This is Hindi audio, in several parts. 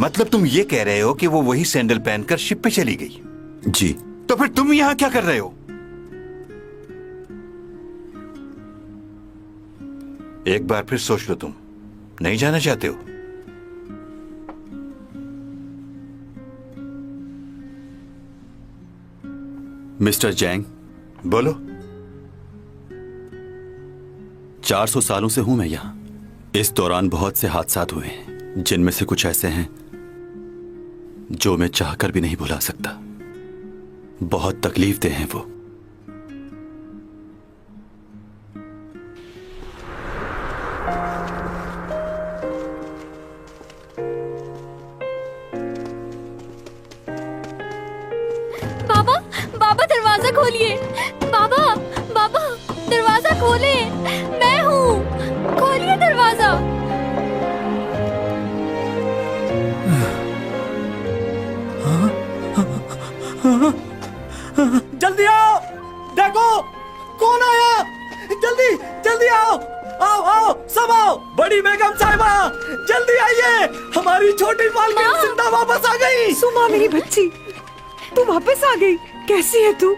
मतलब तुम ये कह रहे हो कि वो वही सैंडल पहनकर शिप पे चली गई? जी। तो फिर तुम यहाँ क्या कर रहे हो? एक बार फिर सोच लो, तुम नहीं जाना चाहते हो? मिस्टर जैंग, बोलो। 400 सालों से हूं मैं यहां। इस दौरान बहुत से हादसात हुए हैं, जिनमें से कुछ ऐसे हैं जो मैं चाहकर भी नहीं भुला सकता। बहुत तकलीफ देह हैं वो। बाबा, बाबा दरवाजा खोलिए। बाबा, बाबा दरवाजा खोले, मैं हूँ, खोलिए दरवाजा। जल्दी आओ, देखो कौन आया। जल्दी जल्दी आओ, आओ आओ सब आओ। बड़ी बेगम साहिबा जल्दी आइए, हमारी छोटी मालकिन जिंदा वापस आ गई। सुमा मेरी बच्ची, तू वापस आ गई। कैसी है तू?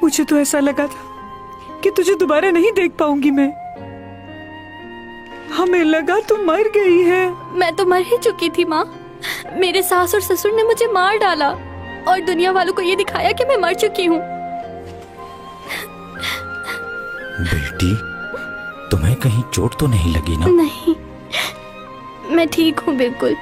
मुझे तो ऐसा लगा था कि तुझे दोबारा नहीं देख पाऊंगी मैं। हमें लगा तू मर गई है। मैं तो मर ही चुकी थी माँ। मेरे सास और ससुर ने मुझे मार डाला और दुनिया वालों को ये दिखाया कि मैं मर चुकी हूँ। बेटी, तुम्हें कहीं चोट तो नहीं लगी ना? नहीं, मैं ठीक हूँ बिल्कुल।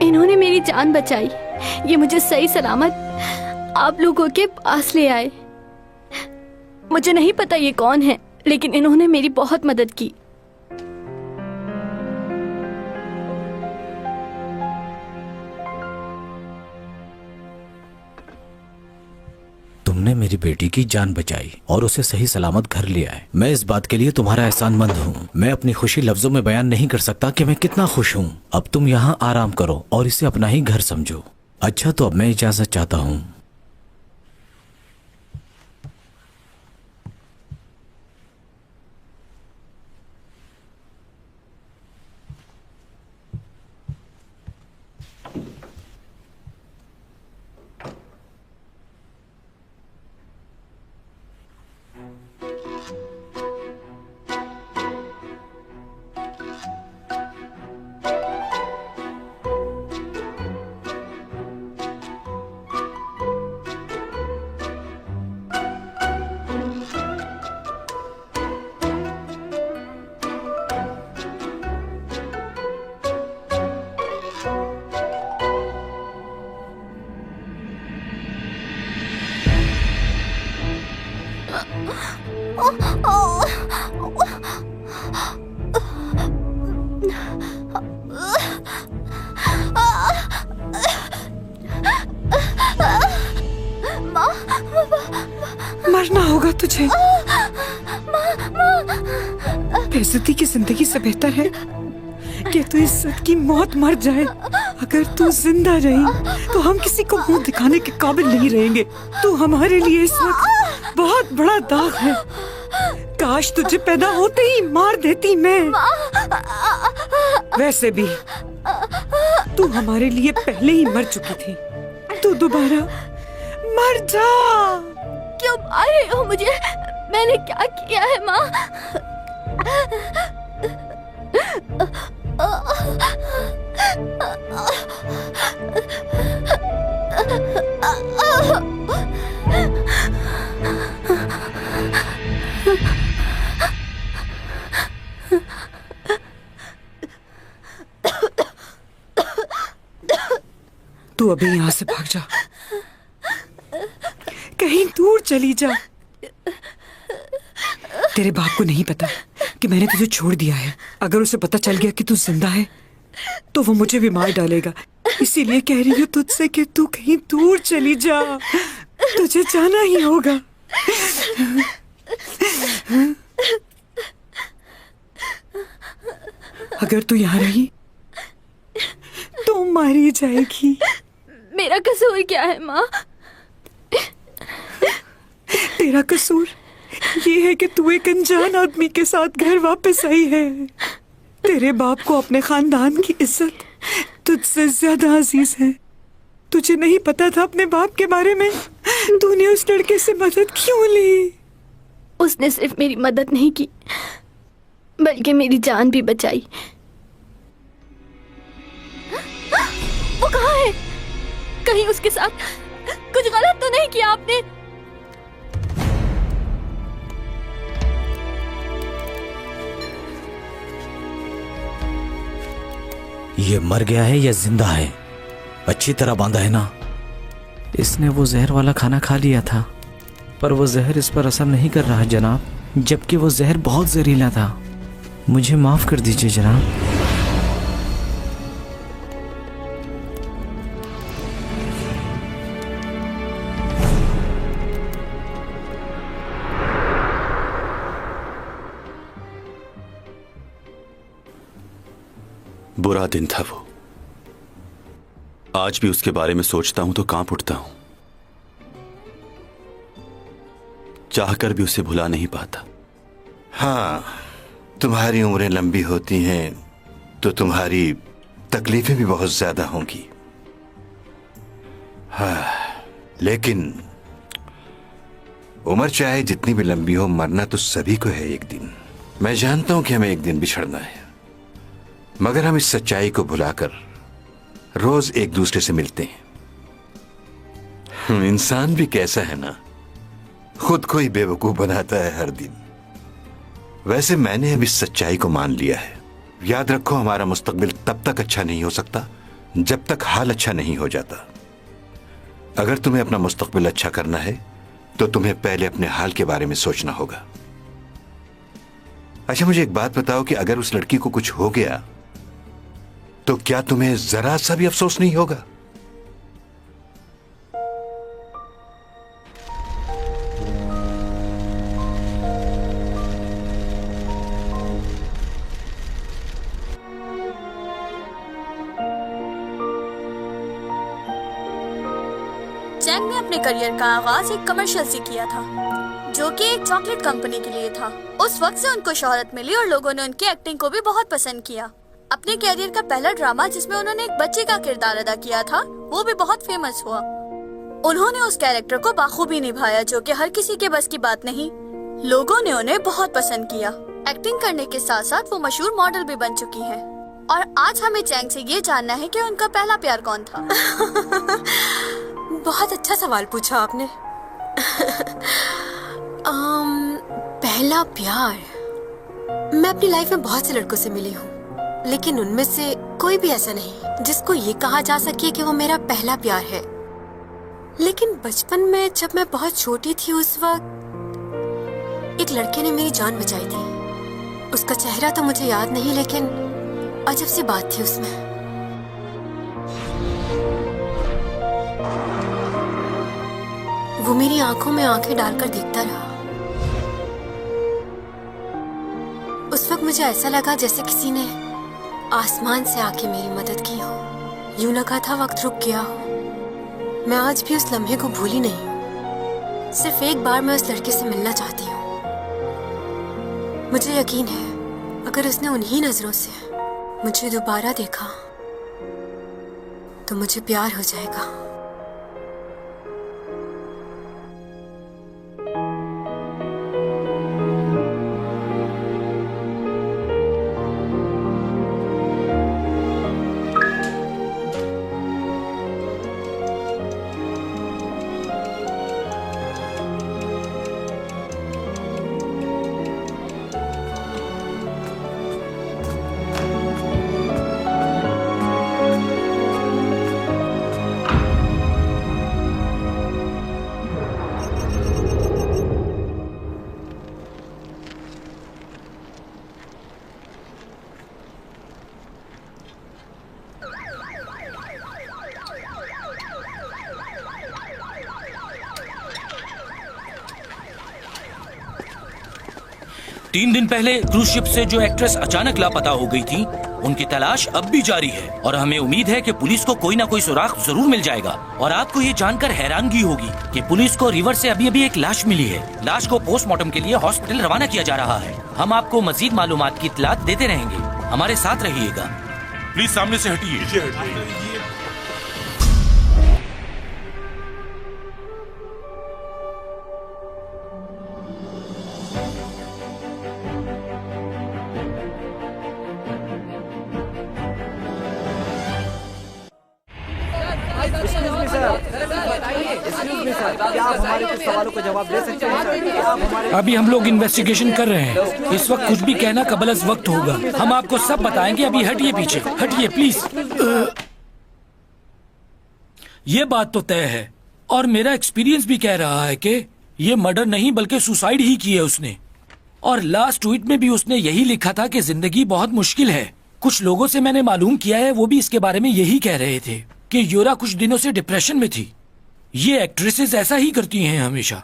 इन्होंने मेरी जान बचाई, ये मुझे सही सलामत आप लोगों के पास ले आए। मुझे नहीं पता ये कौन है, लेकिन इन्होंने मेरी बहुत मदद की। तुमने मेरी बेटी की जान बचाई और उसे सही सलामत घर ले आए। मैं इस बात के लिए तुम्हारा एहसानमंद हूँ। मैं अपनी खुशी लफ्जों में बयान नहीं कर सकता कि मैं कितना खुश हूँ। अब तुम यहाँ आराम करो और इसे अपना ही घर समझो। अच्छा, तो अब मैं इजाजत चाहता हूँ। मरना होगा तुझे। बेइज्जती की जिंदगी से बेहतर है कि तू इज्जत की मौत मर जाए। अगर तू जिंदा रही तो हम किसी को मुंह दिखाने के काबिल नहीं रहेंगे। तू हमारे लिए इस वक्त बहुत बड़ा दाग है। काश तुझे पैदा होते ही मार देती मैं। वैसे भी तू हमारे लिए पहले ही मर चुकी थी। तू दोबारा मर जा। क्यों मार रहे हो मुझे? मैंने क्या किया है माँ? तू अभी यहाँ से भाग जा, कहीं दूर चली जा। तेरे बाप को नहीं पता कि मैंने तुझे छोड़ दिया है। अगर उसे पता चल गया कि तू जिंदा है तो वो मुझे भी मार डालेगा। इसीलिए कह रही हूँ तुझसे कि तू कहीं दूर चली जा। तुझे जाना ही होगा। अगर तू यहाँ रही तो मारी जाएगी। मेरा कसूर क्या है माँ? तेरा कसूर ये है कि तू एक अनजान आदमी के साथ घर वापस आई है। तेरे बाप को अपने खानदान की इज्जत तुझसे ज्यादा अजीज है। तुझे नहीं पता था अपने बाप के बारे में? तूने उस लड़के से मदद क्यों ली? उसने सिर्फ मेरी मदद नहीं की बल्कि मेरी जान भी बचाई। वो कहाँ है? कहीं उसके साथ कुछ गलत तो नहीं किया आपने? ये मर गया है या जिंदा है? अच्छी तरह बांधा है ना? इसने वो जहर वाला खाना खा लिया था, पर वो जहर इस पर असर नहीं कर रहा है जनाब, जबकि वो जहर बहुत जहरीला था। मुझे माफ कर दीजिए जनाब। बुरा दिन था वो। आज भी उसके बारे में सोचता हूं तो कांप उठता हूं। चाहकर भी उसे भुला नहीं पाता। हाँ, तुम्हारी उम्रें लंबी होती हैं तो तुम्हारी तकलीफें भी बहुत ज्यादा होंगी। हाँ, लेकिन उम्र चाहे जितनी भी लंबी हो, मरना तो सभी को है एक दिन। मैं जानता हूं कि हमें एक दिन बिछड़ना है, मगर हम इस सच्चाई को भुलाकर रोज एक दूसरे से मिलते हैं। इंसान भी कैसा है ना, खुद को ही बेवकूफ बनाता है हर दिन। वैसे मैंने अब इस सच्चाई को मान लिया है। याद रखो, हमारा मुस्तकबिल तब तक अच्छा नहीं हो सकता जब तक हाल अच्छा नहीं हो जाता। अगर तुम्हें अपना मुस्तकबिल अच्छा करना है तो तुम्हें पहले अपने हाल के बारे में सोचना होगा। अच्छा, मुझे एक बात बताओ कि अगर उस लड़की को कुछ हो गया तो क्या तुम्हें जरा सा भी अफसोस नहीं होगा? चैंग ने अपने करियर का आगाज एक कमर्शियल से किया था, जो कि एक चॉकलेट कंपनी के लिए था। उस वक्त से उनको शोहरत मिली और लोगों ने उनकी एक्टिंग को भी बहुत पसंद किया। अपने कैरियर का पहला ड्रामा जिसमें उन्होंने एक बच्चे का किरदार अदा किया था, वो भी बहुत फेमस हुआ। उन्होंने उस कैरेक्टर को बाखूबी निभाया, जो कि हर किसी के बस की बात नहीं। लोगों ने उन्हें बहुत पसंद किया। एक्टिंग करने के साथ साथ वो मशहूर मॉडल भी बन चुकी हैं। और आज हमें चैंग से ये जानना है कि उनका पहला प्यार कौन था। बहुत अच्छा सवाल पूछा आपने। पहला प्यार, मैं अपनी लाइफ में बहुत से लड़कों से मिली हूँ, लेकिन उनमें से कोई भी ऐसा नहीं जिसको ये कहा जा सके कि वो मेरा पहला प्यार है। लेकिन बचपन में जब मैं बहुत छोटी थी, उस वक्त एक लड़के ने मेरी जान बचाई थी। उसका चेहरा तो मुझे याद नहीं, लेकिन अजब सी बात थी उसमें। वो मेरी आंखों में आंखें डालकर देखता रहा। उस वक्त मुझे ऐसा लगा जैसे किसी ने आसमान से आके मेरी मदद की हो। यूं लगा था वक्त रुक गया हो। मैं आज भी उस लम्हे को भूली नहीं हूँ। सिर्फ एक बार मैं उस लड़के से मिलना चाहती हूँ। मुझे यकीन है अगर उसने उन्हीं नजरों से मुझे दोबारा देखा तो मुझे प्यार हो जाएगा। तीन दिन पहले क्रूज शिप से जो एक्ट्रेस अचानक लापता हो गई थी, उनकी तलाश अब भी जारी है और हमें उम्मीद है कि पुलिस को कोई ना कोई सुराग जरूर मिल जाएगा। और आपको ये जानकर हैरानगी होगी कि पुलिस को रिवर से अभी एक लाश मिली है। लाश को पोस्टमार्टम के लिए हॉस्पिटल रवाना किया जा रहा है। हम आपको मजीद मालूमात की इत्तलात देते रहेंगे, हमारे साथ रहिएगा। प्लीज सामने से हटिए। अभी हम लोग इन्वेस्टिगेशन कर रहे हैं। इस वक्त कुछ भी कहना कबल वक्त होगा। हम आपको सब बताएंगे। अभी हटिए पीछे, हटिए प्लीज। ये बात तो तय है और मेरा एक्सपीरियंस भी कह रहा है कि ये मर्डर नहीं बल्कि सुसाइड ही की है उसने। और लास्ट ट्वीट में भी उसने यही लिखा था कि जिंदगी बहुत मुश्किल है। कुछ लोगों से मैंने मालूम किया है, वो भी इसके बारे में यही कह रहे थे कि योरा कुछ दिनों से डिप्रेशन में थी। ये एक्ट्रेसेस ऐसा ही करती हैं हमेशा।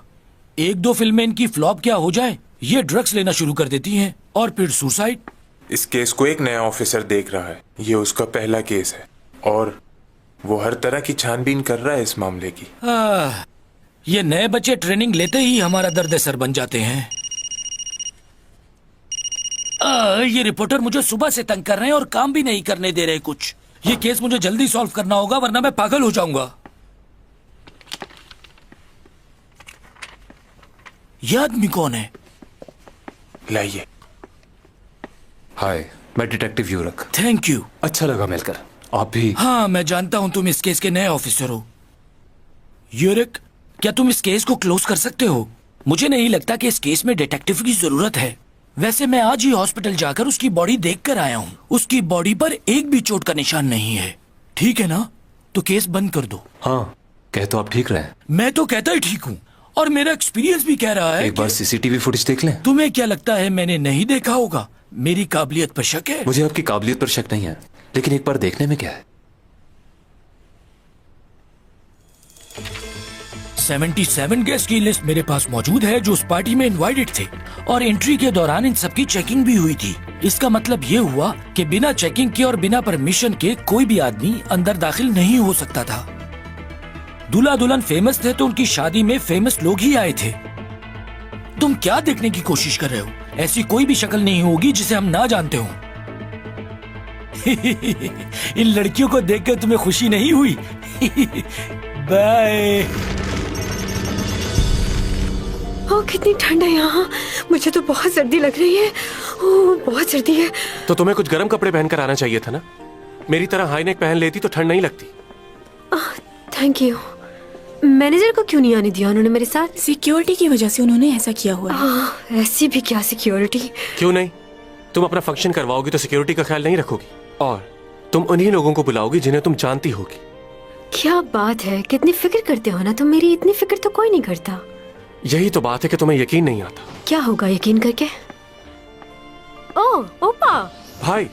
एक दो फिल्में इनकी फ्लॉप क्या हो जाए, ये ड्रग्स लेना शुरू कर देती हैं और फिर सुसाइड। इस केस को एक नया ऑफिसर देख रहा है। ये उसका पहला केस है और वो हर तरह की छानबीन कर रहा है इस मामले की। ये नए बच्चे ट्रेनिंग लेते ही हमारा दर्द सर बन जाते हैं। ये रिपोर्टर मुझे सुबह से तंग कर रहे हैं और काम भी नहीं करने दे रहे कुछ। ये केस मुझे जल्दी सॉल्व करना होगा वरना मैं पागल हो जाऊंगा। ये आदमी कौन है? लाइए। हाय, मैं डिटेक्टिव यूरक। Thank you. अच्छा लगा मिलकर। आप भी? हाँ, मैं जानता हूँ तुम इस केस के नए ऑफिसर हो। यूरक, क्या तुम इस केस को क्लोज कर सकते हो? मुझे नहीं लगता कि इस केस में डिटेक्टिव की जरूरत है। वैसे मैं आज ही हॉस्पिटल जाकर उसकी बॉडी देख कर आया हूँ। उसकी बॉडी पर एक भी चोट का निशान नहीं है। ठीक है ना? तो केस बंद कर दो। हाँ, कह तो आप ठीक रहे। मैं तो कहता ही ठीक हूँ और मेरा एक्सपीरियंस भी कह रहा है। एक बार सीसीटीवी फुटेज देख लें। तुम्हें क्या लगता है मैंने नहीं देखा होगा? मेरी काबिलियत पर शक है? मुझे आपकी काबिलियत पर शक नहीं है, लेकिन एक बार देखने में क्या है। 77 गेस्ट की लिस्ट मेरे पास मौजूद है जो उस पार्टी में इनवाइटेड थे और एंट्री के दौरान इन सबकी चेकिंग भी हुई थी। इसका मतलब ये हुआ कि बिना चेकिंग के और बिना परमिशन के कोई भी आदमी अंदर दाखिल नहीं हो सकता था। दूल्हा दुल्हन फेमस थे तो उनकी शादी में फेमस लोग ही आए थे। तुम क्या देखने की कोशिश कर रहे हो? ऐसी कोई भी शक्ल नहीं होगी जिसे हम ना जानते हो। इन लड़कियों को देखकर तुम्हें खुशी नहीं हुई? बाय। ओह, कितनी ठंड है यहाँ। मुझे तो बहुत सर्दी लग रही है। ओह, बहुत सर्दी है। तो तुम्हें कुछ गर्म कपड़े पहनकर आना चाहिए था ना। मेरी तरह हाई नेक पहन लेती तो ठंड नहीं लगती। Thank you. मैनेजर को क्यों नहीं आने दिया उन्होंने मेरे साथ? सिक्योरिटी की वजह से उन्होंने ऐसा किया हुआ है। ऐसी भी क्या सिक्योरिटी? क्यों नहीं? तुम अपना फंक्शन करवाओगी तो सिक्योरिटी का ख्याल नहीं रखोगी और तुम उन्हीं लोगों को बुलाओगी जिन्हें तुम जानती होगी। क्या बात है, कितनी फिक्र करते हो ना तुम मेरी। इतनी फिक्र तो कोई नहीं करता। यही तो बात है कि तुम्हें यकीन नहीं आता। क्या होगा यकीन करके? ओह ओपा। भाई।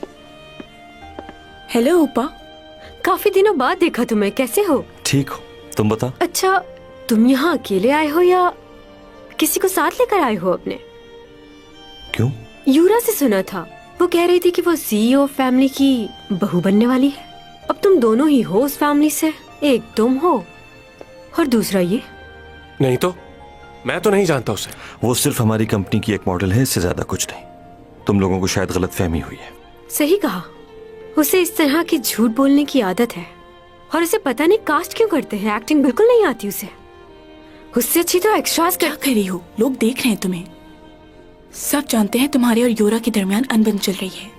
हेलो ओपा, काफी दिनों बाद देखा तुम्हें। कैसे हो? ठीक हो, तुम बता। अच्छा, तुम यहाँ अकेले आए हो या किसी को साथ लेकर आए हो अपने? क्यों? यूरा से सुना था, वो कह रही थी कि वो सीईओ फैमिली की बहू बनने वाली है। अब तुम दोनों ही हो उस फैमिली से। एक तुम हो और दूसरा ये। नहीं तो मैं तो नहीं जानता उसे। वो सिर्फ हमारी कंपनी की एक मॉडल है, इससे ज्यादा कुछ नहीं। तुम लोगों को शायद गलतफहमी हुई है। सही कहा। उसे इस तरह की झूठ बोलने की आदत है और उसे पता नहीं कास्ट क्यों करते हैं। एक्टिंग बिल्कुल नहीं आती उसे। उससे अच्छी तो एक्स्ट्रास क्या कर रही हो? लोग देख रहे हैं तुम्हें। सब जानते हैं तुम्हारे और योरा के दरमियान अनबन चल रही है।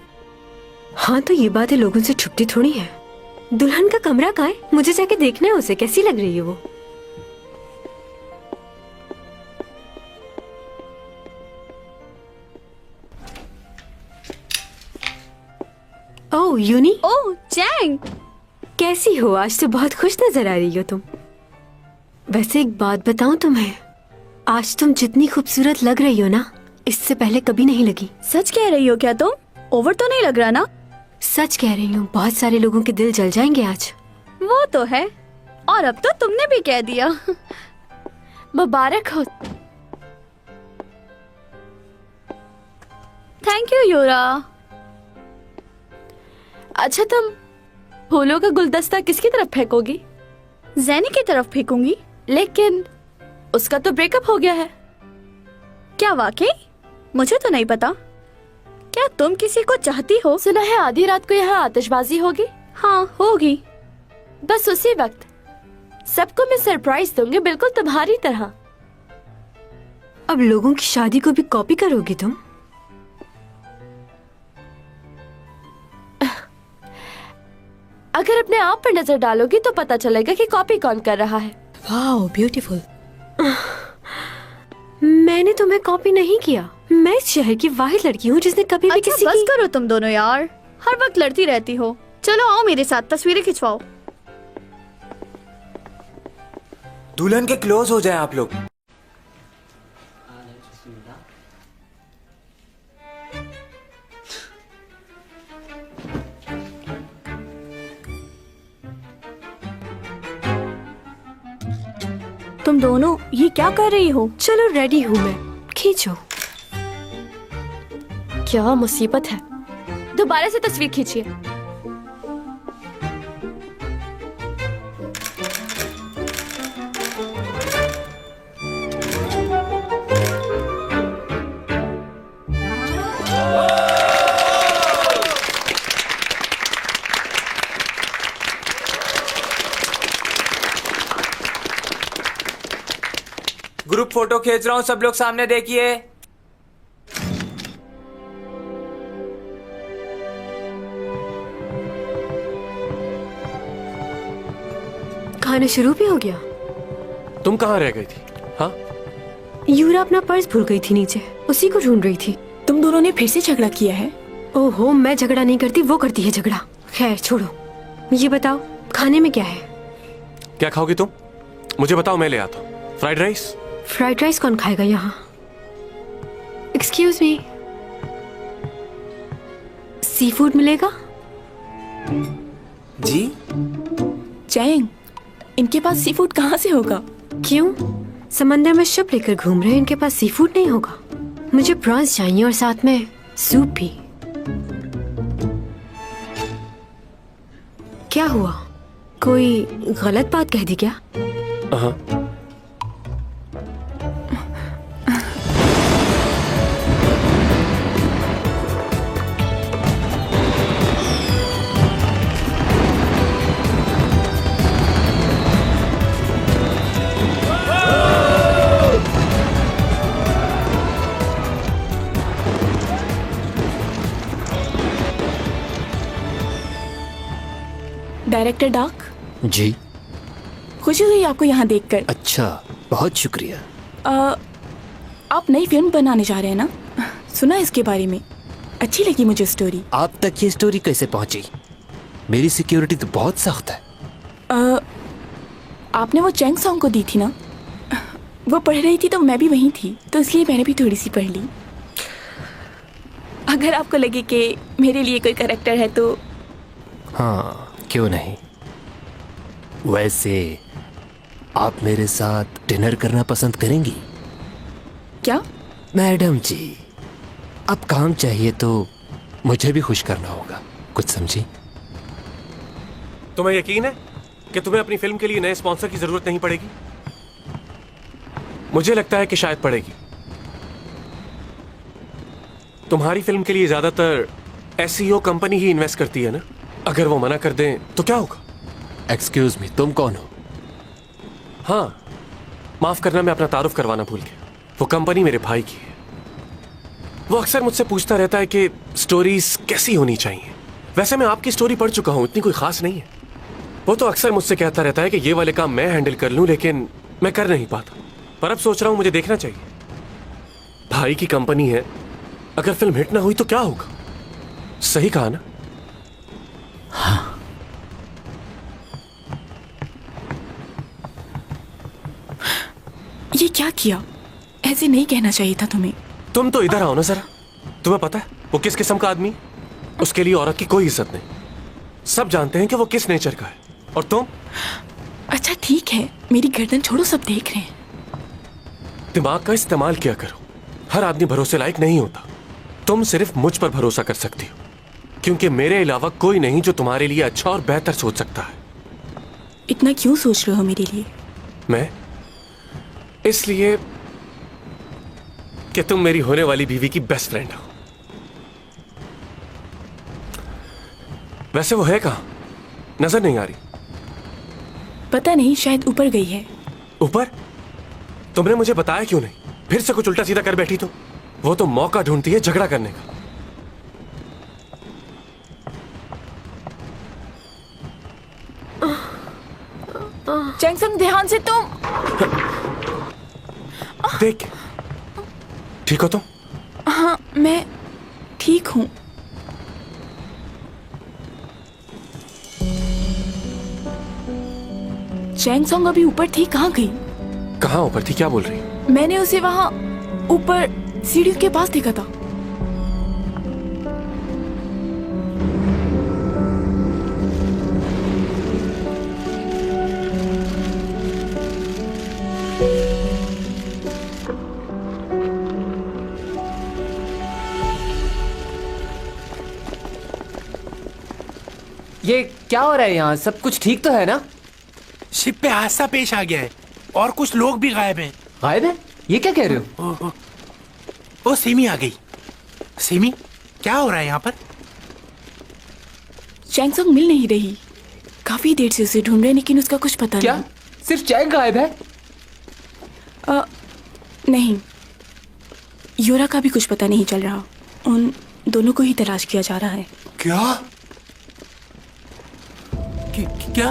हाँ, तो ये बातें लोगों से छुपती थोड़ी है। दुल्हन का कमरा कहाँ है? मुझे जाके देखना है उसे, कैसी लग रही है वो। ओह यूनी। ओह चैंग, कैसी हो? आज तो बहुत खुश नजर आ रही हो तुम। वैसे एक बात बताऊं तुम्हें, आज तुम जितनी खूबसूरत लग रही हो ना, इससे पहले कभी नहीं लगी। सच कह रही हो क्या तुम? ओवर तो नहीं लग रहा ना? सच कह रही हूँ। बहुत सारे लोगों के दिल जल जाएंगे आज। वो तो है, और अब तो तुमने भी कह दिया। मुबारक हो। थैंक यू योरा। अच्छा, तुम फूलों का गुलदस्ता किसकी तरफ फेंकोगी? जैनी की तरफ फेंकूंगी। लेकिन उसका तो ब्रेकअप हो गया है। क्या वाकई? मुझे तो नहीं पता। क्या तुम किसी को चाहती हो? सुना है आधी रात को यहाँ आतिशबाजी होगी। हाँ, होगी। बस उसी वक्त सबको मैं सरप्राइज दूंगी, बिल्कुल तुम्हारी तरह। अब लोगों की शादी को भी कॉपी करोगी तुम? अगर अपने आप पर नजर डालोगी तो पता चलेगा कि कॉपी कौन कर रहा है। वाह, ब्यूटीफुल। मैंने तुम्हें कॉपी नहीं किया। मैं इस शहर की वाहिद लड़की हूँ जिसने कभी भी किसी बस करो तुम दोनों यार, हर वक्त लड़ती रहती हो। चलो आओ मेरे साथ तस्वीरें खिंचवाओ। दुल्हन के क्लोज हो जाए आप लोग। तुम दोनों ये क्या कर रही हो? चलो रेडी हूँ मैं, खींचो। क्या मुसीबत है। दोबारा से तस्वीर खींचिए। ग्रुप फोटो खींच रहा हूँ, सब लोग सामने देखिए। खाना शुरू भी हो गया। तुम कहाँ रह गई थी? हाँ, यूरा अपना पर्स भूल गई थी नीचे, उसी को ढूंढ रही थी। तुम दोनों ने फिर से झगड़ा किया है? ओहो, मैं झगड़ा नहीं करती, वो करती है झगड़ा। खैर छोड़ो, ये बताओ खाने में क्या है? क्या खाओगी तुम? मुझे बताओ, मैं ले आता हूँ। Fried rice? फ्राइड राइस कौन खाएगा यहाँ? एक्सक्यूज मी, सी फूड मिलेगा? जी? चैंग, इनके पास सी फूड कहाँ से होगा? क्यों? समंदर में शिप लेकर घूम रहे हैं, इनके पास सी फूड नहीं होगा? मुझे प्रॉन्स चाहिए और साथ में सूप भी। क्या हुआ? कोई गलत बात कह दी क्या? हाँ। डायरेक्टर डार्क जी। खुशी हुई आपको यहाँ देखकर। अच्छा, बहुत शुक्रिया। आप नई फिल्म बनाने जा रहे हैं ना? सुना इसके बारे में, अच्छी लगी मुझे स्टोरी। आप तक ये स्टोरी कैसे पहुंची? मेरी सिक्योरिटी तो बहुत सख्त है। आपने वो चैंग सॉन्ग को दी थी ना? वो पढ़ रही थी तो मैं भी वहीं थी, तो इसलिए मैंने भी थोड़ी सी पढ़ ली। अगर आपको लगे कि मेरे लिए कोई कैरेक्टर है तो। हाँ, क्यों नहीं। वैसे आप मेरे साथ डिनर करना पसंद करेंगी? क्या? मैडम जी, अब काम चाहिए तो मुझे भी खुश करना होगा, कुछ समझी? तुम्हें यकीन है कि तुम्हें अपनी फिल्म के लिए नए स्पॉन्सर की जरूरत नहीं पड़ेगी? मुझे लगता है कि शायद पड़ेगी। तुम्हारी फिल्म के लिए ज्यादातर एसईओ कंपनी ही इन्वेस्ट करती है ना? अगर वो मना कर दें तो क्या होगा? एक्सक्यूज मी, तुम कौन हो? हाँ, माफ करना, मैं अपना तारुफ करवाना भूल गया। वो कंपनी मेरे भाई की है। वो अक्सर मुझसे पूछता रहता है कि स्टोरीज कैसी होनी चाहिए। वैसे मैं आपकी स्टोरी पढ़ चुका हूं, इतनी कोई खास नहीं है। वो तो अक्सर मुझसे कहता रहता है कि ये वाले काम मैं हैंडल कर लूं, लेकिन मैं कर नहीं पाता। पर अब सोच रहा हूं मुझे देखना चाहिए। भाई की कंपनी है, अगर फिल्म हिट ना हुई तो क्या होगा? सही कहा ना? हाँ। ये क्या किया? ऐसे नहीं कहना चाहिए था तुम्हें। तुम तो इधर आओ ना जरा। तुम्हें पता है वो किस किस्म का आदमी? उसके लिए औरत की कोई इज्जत नहीं। सब जानते हैं कि वो किस नेचर का है। और तुम? अच्छा ठीक है, मेरी गर्दन छोड़ो, सब देख रहे हैं। दिमाग का इस्तेमाल किया करो। हर आदमी भरोसे लायक नहीं होता। तुम सिर्फ मुझ पर भरोसा कर सकती हो। क्योंकि मेरे अलावा कोई नहीं जो तुम्हारे लिए अच्छा और बेहतर सोच सकता है। इतना क्यों सोच रहे हो मेरे लिए? मैं इसलिए कि तुम मेरी होने वाली बीवी की बेस्ट फ्रेंड हो। वैसे वो है कहाँ? नजर नहीं आ रही। पता नहीं, शायद ऊपर गई है। ऊपर? तुमने मुझे बताया क्यों नहीं? फिर से कुछ उल्टा सीधा कर बैठी तो? वो तो मौका ढूंढती है झगड़ा करने का। चैंगसंग, ध्यान से तुम। देख, ठीक हो तुम? हाँ, मैं ठीक हूँ। चैंगसंग अभी ऊपर थी, कहाँ गई? कहाँ ऊपर थी? क्या बोल रही? मैंने उसे वहाँ ऊपर सीढ़ी के पास देखा था। ये क्या हो रहा है यहाँ? सब कुछ ठीक तो है ना? शिप पे हादसा पेश आ गया है और कुछ लोग भी गायब हैं। गायब है? ये क्या कह रहे हो? ओ सिमी आ गई। सिमी, क्या हो रहा है यहाँ पर? चैंगसंग मिल नहीं रही। काफी देर से उसे ढूंढ रहे, लेकिन उसका कुछ पता क्या? नहीं। सिर्फ चैंग गायब है? नहीं, योरा का भी कुछ पता नहीं चल रहा। उन दोनों को ही तलाश किया जा रहा है। क्या? क्या?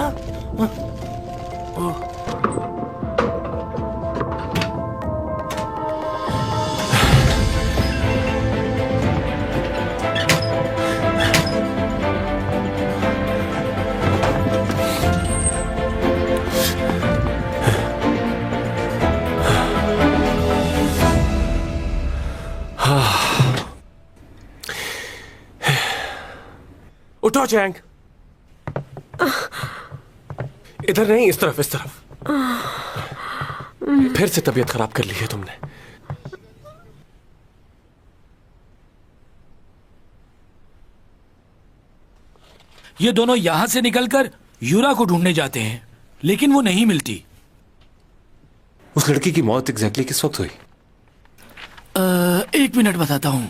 उठो चैंग। इधर नहीं, इस तरफ, इस तरफ। फिर से तबीयत खराब कर ली है तुमने। ये दोनों यहां से निकलकर यूरा को ढूंढने जाते हैं, लेकिन वो नहीं मिलती। उस लड़की की मौत एग्जैक्टली किस वक्त हुई? 1 मिनट बताता हूं।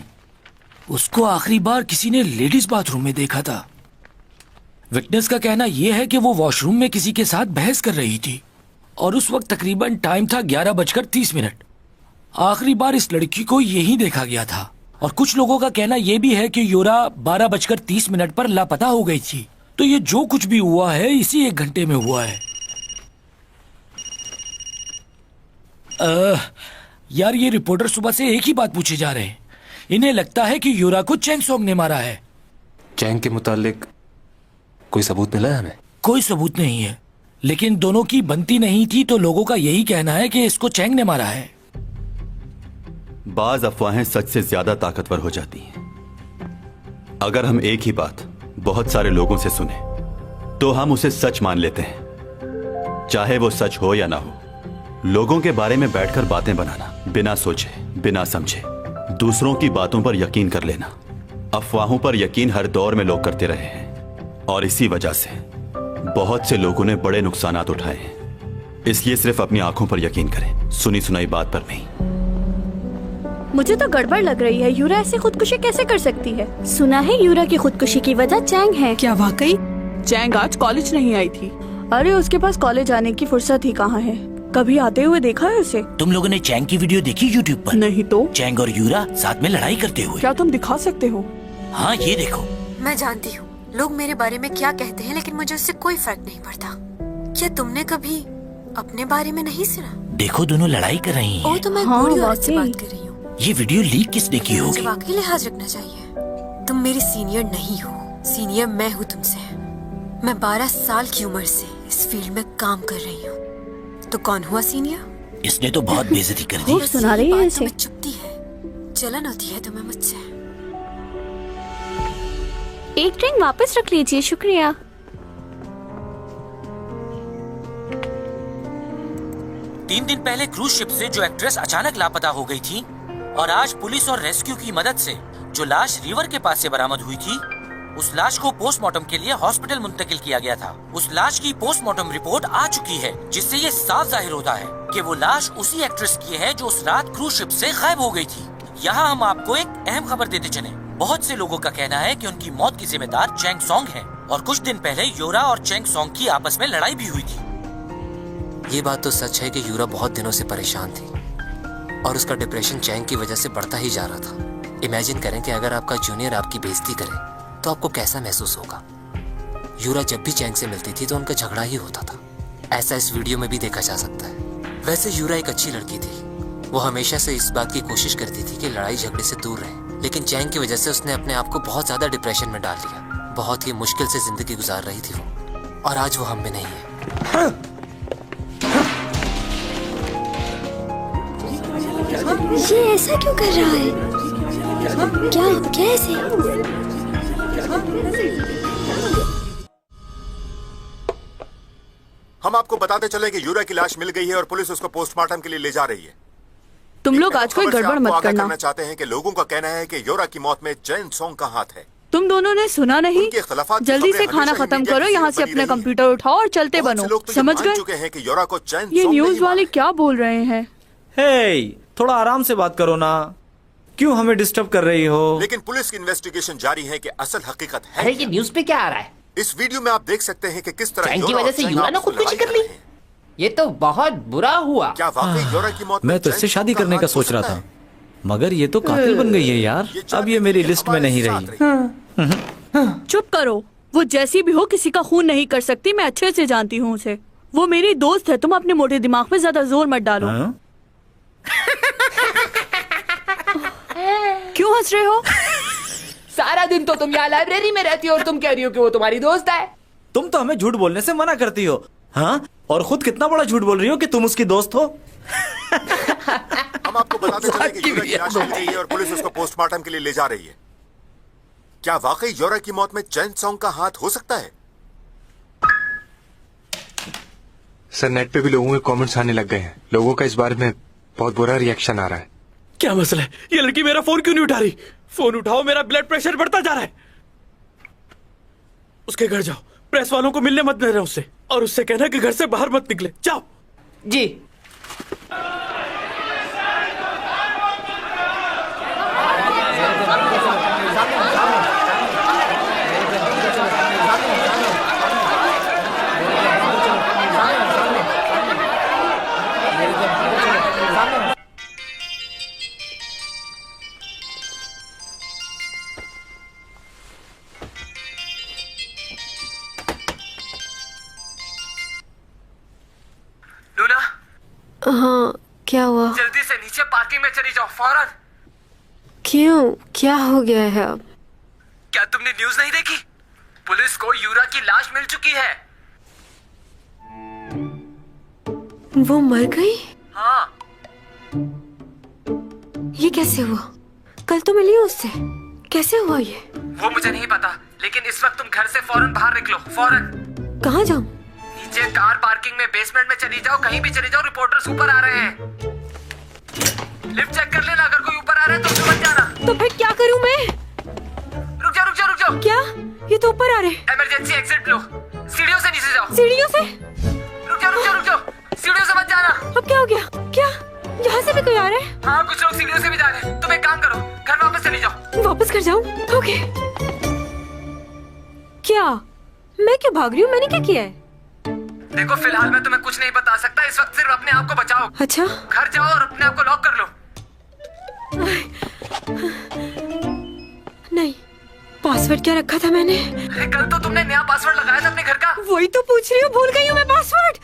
उसको आखिरी बार किसी ने लेडीज बाथरूम में देखा था। विटनेस का कहना यह है कि वो वॉशरूम में किसी के साथ बहस कर रही थी और उस वक्त तकरीबन टाइम था 11:30। आखिरी बार इस लड़की को यही देखा गया था और कुछ लोगों का कहना यह भी है कि योरा 12:30 पर लापता हो गई थी। तो ये जो कुछ भी हुआ है इसी 1 घंटे में हुआ है। यार, ये रिपोर्टर सुबह से एक ही बात पूछे जा रहे हैं। इन्हें लगता है कि योरा को चैंगसोंग ने मारा है। चैंग के मुतालिक कोई सबूत मिला है हमें? कोई सबूत नहीं है, लेकिन दोनों की बनती नहीं थी, तो लोगों का यही कहना है कि इसको चैंग ने मारा है। बाज अफवाहें सच से ज्यादा ताकतवर हो जाती हैं। अगर हम एक ही बात बहुत सारे लोगों से सुने तो हम उसे सच मान लेते हैं, चाहे वो सच हो या ना हो। लोगों के बारे में बैठकर बातें बनाना, बिना सोचे बिना समझे दूसरों की बातों पर यकीन कर लेना। अफवाहों पर यकीन हर दौर में लोग करते रहे हैं और इसी वजह से बहुत से लोगों ने बड़े नुकसानात उठाए हैं। इसलिए सिर्फ अपनी आंखों पर यकीन करें, सुनी सुनाई बात पर नहीं। मुझे तो गड़बड़ लग रही है। यूरा ऐसे खुदकुशी कैसे कर सकती है? सुना है यूरा की खुदकुशी की वजह चैंग है। क्या वाकई? चैंग आज कॉलेज नहीं आई थी। अरे उसके पास कॉलेज आने की फुर्सत ही कहाँ है? कभी आते हुए देखा है उसे? तुम लोगों ने चैंग की वीडियो देखी यूट्यूब पर? नहीं तो। चैंग और यूरा साथ में लड़ाई करते हुए। क्या तुम दिखा सकते हो? हाँ, ये देखो। मैं जानती हूँ लोग मेरे बारे में क्या कहते हैं, लेकिन मुझे उससे कोई फर्क नहीं पड़ता। क्या तुमने कभी अपने बारे में नहीं सुना? देखो, दोनों लड़ाई कर रही हैं। ओ, तो मैं बूढ़ी औरत से बात कर रही हूँ। ये वीडियो लीक किसने की होगी? मुझे वाकई लिहाज रखना चाहिए। तुम मेरी सीनियर नहीं हो, सीनियर मैं हूँ तुमसे। मैं 12 साल की उम्र से इस फील्ड में काम कर रही हूँ, तो कौन हुआ सीनियर? इसने तो बहुत बेइज्जती कर दी। खूब सुना रही है इसे। चुपती है, जलन होती है तुम्हें मुझसे। एक ड्रिंक वापस रख लीजिए, शुक्रिया। तीन दिन पहले क्रूज शिप से जो एक्ट्रेस अचानक लापता हो गई थी और आज पुलिस और रेस्क्यू की मदद से जो लाश रिवर के पास से बरामद हुई थी, उस लाश को पोस्टमार्टम के लिए हॉस्पिटल मुंतकिल किया गया था। उस लाश की पोस्टमार्टम रिपोर्ट आ चुकी है, जिससे ये साफ जाहिर होता है कि वो लाश उसी एक्ट्रेस की है जो उस रात क्रूज शिप से गायब हो गई थी। यहाँ हम आपको एक अहम खबर देते चले। बहुत से लोगों का कहना है कि उनकी मौत की जिम्मेदार चैंग सॉन्ग है और कुछ दिन पहले यूरा और चैंग सॉन्ग की आपस में लड़ाई भी हुई थी। ये बात तो सच है कि यूरा बहुत दिनों से परेशान थी और उसका डिप्रेशन चैंग की वजह से बढ़ता ही जा रहा था। इमेजिन करें कि अगर आपका जूनियर आपकी बेइज्जती करे तो आपको कैसा महसूस होगा। यूरा जब भी चैंग से मिलती थी तो उनका झगड़ा ही होता था। ऐसा इस वीडियो में भी देखा जा सकता है। वैसे यूरा एक अच्छी लड़की थी। वो हमेशा से इस बात की कोशिश करती थी कि लड़ाई झगड़े से दूर रहे, लेकिन चैंग की वजह से उसने अपने आप को बहुत ज्यादा डिप्रेशन में डाल लिया। बहुत ही मुश्किल से जिंदगी गुजार रही थी वो, और आज वो हम में नहीं है। ये ऐसा क्यों कर रहा है? क्या कैसे? हम आपको बताते चले कि यूरा की लाश मिल गई है और पुलिस उसको पोस्टमार्टम के लिए ले जा रही है। तुम लोग आज कोई गड़बड़ मत करना। चाहते हैं कि लोगों का कहना है कि यूरा की मौत में चैंग सॉन्ग का हाथ है। तुम दोनों ने सुना नहीं? जल्दी से खाना खत्म करो, यहाँ से अपने कंप्यूटर उठाओ और चलते बनो। समझ गए? ये न्यूज वाले क्या बोल रहे हैं? हे, थोड़ा आराम से बात करो ना, क्यों हमें डिस्टर्ब कर रही हो? लेकिन पुलिस की इन्वेस्टिगेशन जारी है कि असल हकीकत है। अरे ये न्यूज पे क्या आ रहा है? इस वीडियो में आप देख सकते हैं कि किस तरह चैंग की वजह से यूरा ने खुदकुशी कर ली। ये तो बहुत बुरा हुआ। क्या वाकई यूरा की मौत? मैं तो इससे शादी करने का सोच रहा था, मगर ये तो कातिल बन गई है यार। अब ये मेरी लिस्ट में नहीं रही। चुप करो। वो जैसी भी हो किसी का खून नहीं कर सकती। मैं अच्छे से जानती हूँ उसे। वो मेरी दोस्त है। तुम अपने मोटे दिमाग पे ज्यादा जोर मत डालो। क्यों हंस रहे हो? सारा दिन तो तुम यहाँ लाइब्रेरी में रहती हो और तुम कह रही हो कि वो तुम्हारी दोस्त है। तुम तो हमें झूठ बोलने से मना करती हो, हाँ? और खुद कितना बड़ा झूठ बोल रही हो कि तुम उसकी दोस्त हो। हम आपको बताते चले कि यूरा की लाश मिल गई है और पुलिस उसको पोस्टमार्टम के लिए ले जा रही है। क्या वाकई यूरा की मौत में चैंग सॉन्ग का हाथ हो सकता है? सर, नेट पे भी लोगों के कमेंट्स आने लग गए हैं। लोगों का इस बारे में बहुत बुरा रिएक्शन आ रहा है। क्या मसला है? ये लड़की मेरा फोन क्यों नहीं उठा रही? फोन उठाओ, मेरा ब्लड प्रेशर बढ़ता जा रहा है। उसके घर जाओ, प्रेस वालों को मिलने मत देना उससे, और उससे कहना कि घर से बाहर मत निकले। जाओ जी। हाँ, क्या हुआ? जल्दी से नीचे पार्किंग में चली जाओ फौरन। क्यों? क्या हो गया है अब? क्या तुमने न्यूज नहीं देखी? पुलिस को यूरा की लाश मिल चुकी है। वो मर गई? हाँ। ये कैसे हुआ? कल तो मिली हूँ उससे। कैसे हुआ ये? वो मुझे नहीं पता, लेकिन इस वक्त तुम घर से फौरन बाहर निकलो, फौरन। कहाँ जाऊँ? नीचे कार पार्किंग में बेसमेंट में चली जाओ, कहीं भी चली जाओ। रिपोर्टर्स ऊपर आ रहे हैं। लिफ्ट चेक कर लेना, अगर कोई ऊपर आ रहा है तो समझ जाना। तो फिर क्या करूँ मैं? रुक जाओ रुक जाओ रुक जाओ। क्या? ये तो ऊपर आ रहे। इमरजेंसी एग्जिट लो। सीढ़ियों से नीचे जाओ। सीढ़ियों से? रुक जाओ रुक जाओ रुक जाओ। सीढ़ियों से मत जाना। अब क्या हो गया? क्या यहाँ से भी कोई आ रहा है? हाँ, कुछ लोग सीढ़ियों से भी जा रहे हैं। तुम एक काम करो, घर वापस चली जाओ। वापस घर जाऊँ? ओके। क्या? मैं क्यों भाग रही हूँ? मैंने क्या किया है? देखो, फिलहाल मैं तुम्हें कुछ नहीं बता सकता। इस वक्त सिर्फ अपने आप को बचाओ। अच्छा। घर जाओ और अपने आप को लॉक कर लो। नहीं, पासवर्ड क्या रखा था मैंने? अरे कल तो तुमने नया पासवर्ड लगाया था अपने घर का। वही तो पूछ रही हूँ, भूल गई हूँ मैं पासवर्ड।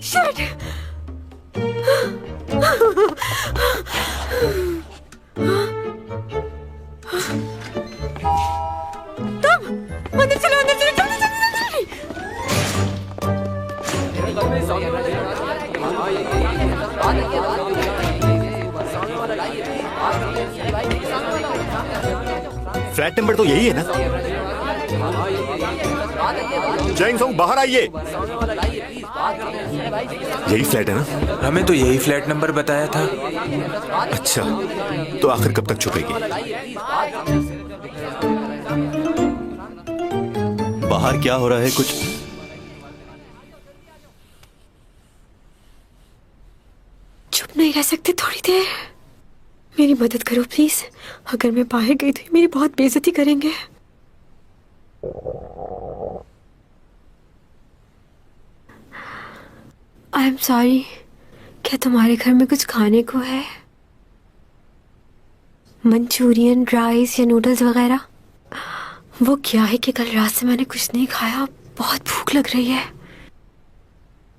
शिट। तुम अंदर चलो, अंदर चलो, जल्दी जल्दी जल्दी। फ्लैट नंबर तो यही है ना? चैंग सॉन्ग बाहर आइए। यही फ्लैट है ना? हमें तो यही फ्लैट नंबर बताया था। अच्छा, तो आखिर कब तक छुपेगी? बाहर क्या हो रहा है कुछ? चुप नहीं रह सकते थोड़ी देर? मेरी मदद करो प्लीज। अगर मैं बाहर गई तो ये मेरी बहुत बेइज्जती करेंगे। I am sorry. क्या तुम्हारे घर में कुछ खाने को है? मंचूरियन, राइस या नूडल्स वगैरह? वो क्या है कि कल रात से मैंने कुछ नहीं खाया, बहुत भूख लग रही है।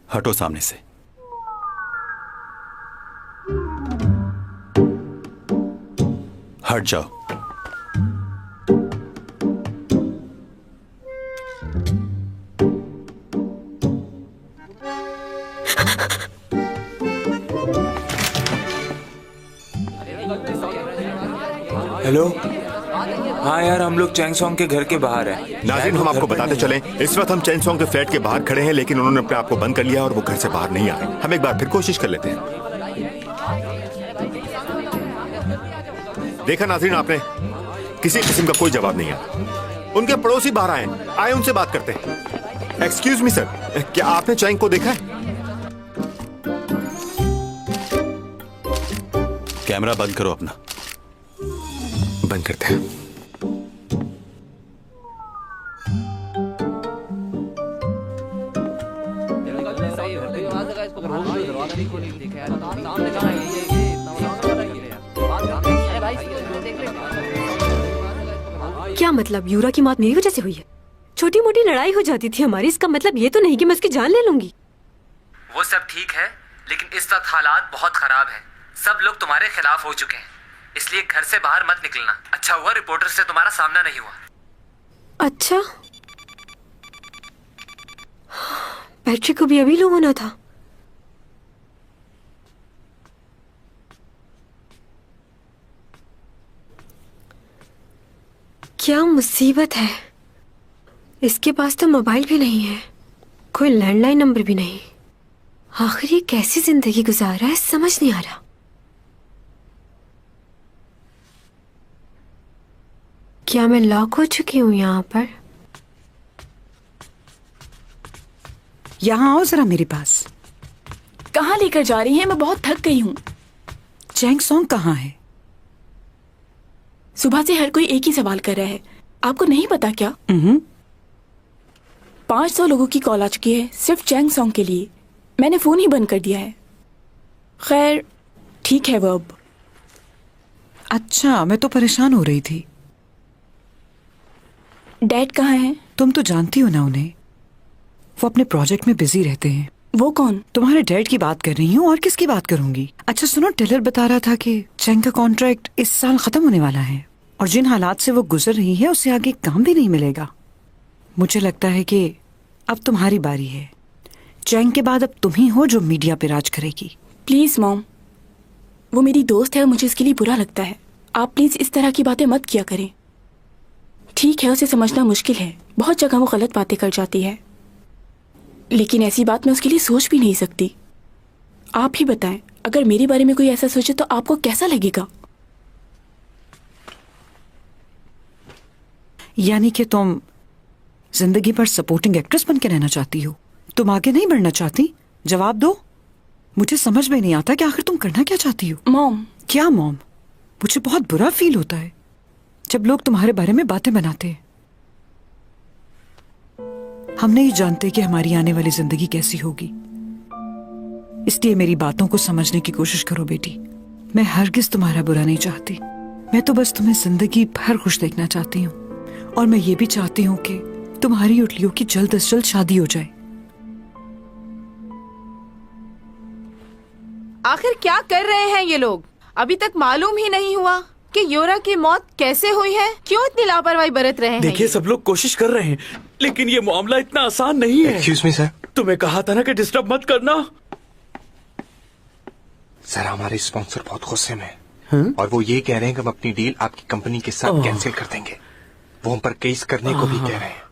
हटो सामने से। हट जाओ। हेलो। हाँ यार, हम लोग चैंगसोंग के घर के बाहर हैं। नाज़रीन, हम आपको बताते चलें, इस वक्त हम चैंगसोंग के फ्लैट के बाहर खड़े हैं, लेकिन उन्होंने अपने आप को बंद कर लिया और वो घर से बाहर नहीं आ रहे। हम एक बार फिर कोशिश कर लेते हैं। देखा नाज़रीन आपने, किसी किस्म का कोई जवाब नहीं आया। उनके पड़ोसी बाहर आए उनसे बात करते हैं। एक्सक्यूज मी सर, क्या आपने चैंग को देखा है? कैमरा बंद करो अपना। बंद करते हैं। क्या मतलब? यूरा की मौत मेरी वजह से हुई है? छोटी मोटी लड़ाई हो जाती थी हमारी, इसका मतलब ये तो नहीं कि मैं उसकी जान ले लूंगी। वो सब ठीक है, लेकिन इस वक्त हालात बहुत खराब हैं। सब लोग तुम्हारे खिलाफ हो चुके हैं, इसलिए घर से बाहर मत निकलना। अच्छा हुआ रिपोर्टर से तुम्हारा सामना नहीं हुआ। अच्छा, बैटरी को भी अभी लो होना था। क्या मुसीबत है। इसके पास तो मोबाइल भी नहीं है, कोई लैंडलाइन नंबर भी नहीं। आखिर ये कैसी जिंदगी गुजार रहा है, समझ नहीं आ रहा। क्या मैं लॉक हो चुकी हूँ यहाँ पर? यहाँ आओ जरा मेरे पास। कहाँ लेकर जा रही हैं? मैं बहुत थक गई हूँ। चैंगसोंग कहाँ है? सुबह से हर कोई एक ही सवाल कर रहा है। आपको नहीं पता क्या? 500 लोगों की कॉल आ चुकी है सिर्फ चैंगसोंग के लिए। मैंने फोन ही बंद कर दिया है। खैर ठीक है वो अब। अच्छा, मैं तो परेशान हो रही थी। डैड कहाँ हैं? तुम तो जानती हो ना उन्हें, वो अपने प्रोजेक्ट में बिजी रहते हैं। वो कौन? तुम्हारे डैड की बात कर रही हूँ, और किसकी बात करूंगी। अच्छा सुनो, टेलर बता रहा था कि चैंग का कॉन्ट्रैक्ट इस साल खत्म होने वाला है, और जिन हालात से वो गुजर रही है उसे आगे काम भी नहीं मिलेगा। मुझे लगता है कि अब तुम्हारी बारी है। चैंग के बाद अब तुम ही हो जो मीडिया पे राज करेगी। प्लीज मॉम, वो मेरी दोस्त है और मुझे इसके लिए बुरा लगता है। आप प्लीज इस तरह की बातें मत किया करें। ठीक है, उसे समझना मुश्किल है, बहुत जगह वो गलत बातें कर जाती है, लेकिन ऐसी बात मैं उसके लिए सोच भी नहीं सकती। आप ही बताएं, अगर मेरे बारे में कोई ऐसा सोचे तो आपको कैसा लगेगा? यानी कि तुम जिंदगी भर सपोर्टिंग एक्ट्रेस बन के रहना चाहती हो? तुम आगे नहीं बढ़ना चाहती? जवाब दो। मुझे समझ में नहीं आता कि आखिर तुम करना क्या चाहती हो। मॉम। क्या मॉम? मुझे बहुत बुरा फील होता है जब लोग तुम्हारे बारे में बातें बनाते हैं। हम नहीं जानते कि हमारी आने वाली जिंदगी कैसी होगी, इसलिए मेरी बातों को समझने की कोशिश करो बेटी। मैं हरगिज तुम्हारा बुरा नहीं चाहती, मैं तो बस तुम्हें जिंदगी भर खुश देखना चाहती हूँ, और मैं ये भी चाहती हूँ कि तुम्हारी और लियो की जल्द से जल्द शादी हो जाए। आखिर क्या कर रहे हैं ये लोग? अभी तक मालूम ही नहीं हुआ कि योरा की मौत कैसे हुई है। क्यों इतनी लापरवाही बरत रहे हैं? देखिए, सब लोग कोशिश कर रहे हैं, लेकिन ये मामला इतना आसान नहीं है। एक्सक्यूज मी सर, तुम्हें कहा था ना कि डिस्टर्ब मत करना। सर, हमारे स्पॉन्सर बहुत गुस्से में हैं, और वो ये कह रहे हैं कि हम अपनी डील आपकी कंपनी के साथ कैंसिल कर देंगे। वो हम पर केस करने को भी कह रहे हैं।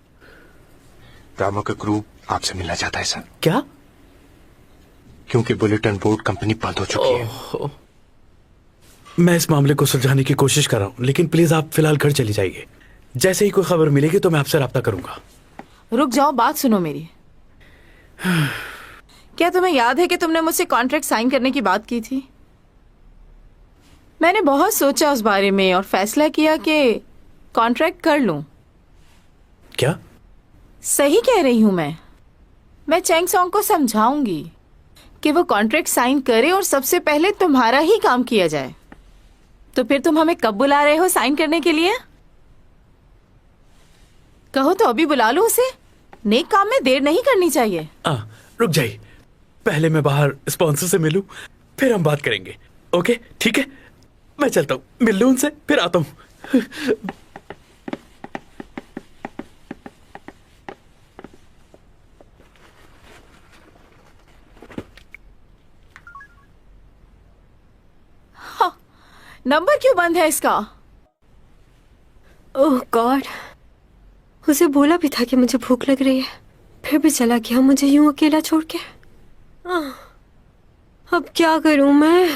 ड्रामा का क्रू आपसे मिलना चाहता है सर। क्या? क्योंकि बुलेटिन बोर्ड कंपनी बंद हो चुकी है। मैं इस मामले को सुलझाने की कोशिश कर रहा हूँ, लेकिन प्लीज आप फिलहाल घर चली जाइए। जैसे ही कोई खबर मिलेगी तो मैं आपसे राब्ता करूंगा। रुक जाओ, बात सुनो मेरी। क्या तुम्हें याद है कि तुमने मुझसे कॉन्ट्रैक्ट साइन करने की बात की थी? मैंने बहुत सोचा उस बारे में और फैसला किया कि कॉन्ट्रैक्ट कर लूं। क्या? सही कह रही हूं मैं चैंग सॉन्ग को समझाऊंगी कि वो कॉन्ट्रैक्ट साइन करे और सबसे पहले तुम्हारा ही काम किया जाए। तो फिर तुम हमें कब बुला रहे हो साइन करने के लिए? कहो तो अभी बुला लो उसे। नेक काम में देर नहीं करनी चाहिए। रुक जाइए, पहले मैं बाहर स्पॉन्सर से मिलूं, फिर हम बात करेंगे। ओके ठीक है, मैं चलता हूँ, मिल लूं उनसे, फिर आता हूँ। नंबर क्यों बंद है इसका? ओह गॉड, उसे बोला भी था कि मुझे भूख लग रही है, फिर भी चला गया मुझे यूं अकेला छोड़ के। अब क्या करूं मैं?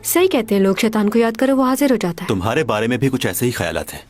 सही कहते हैं लोग, शैतान को याद करो वो हाजिर हो जाता है। तुम्हारे बारे में भी कुछ ऐसे ही ख्यालात हैं।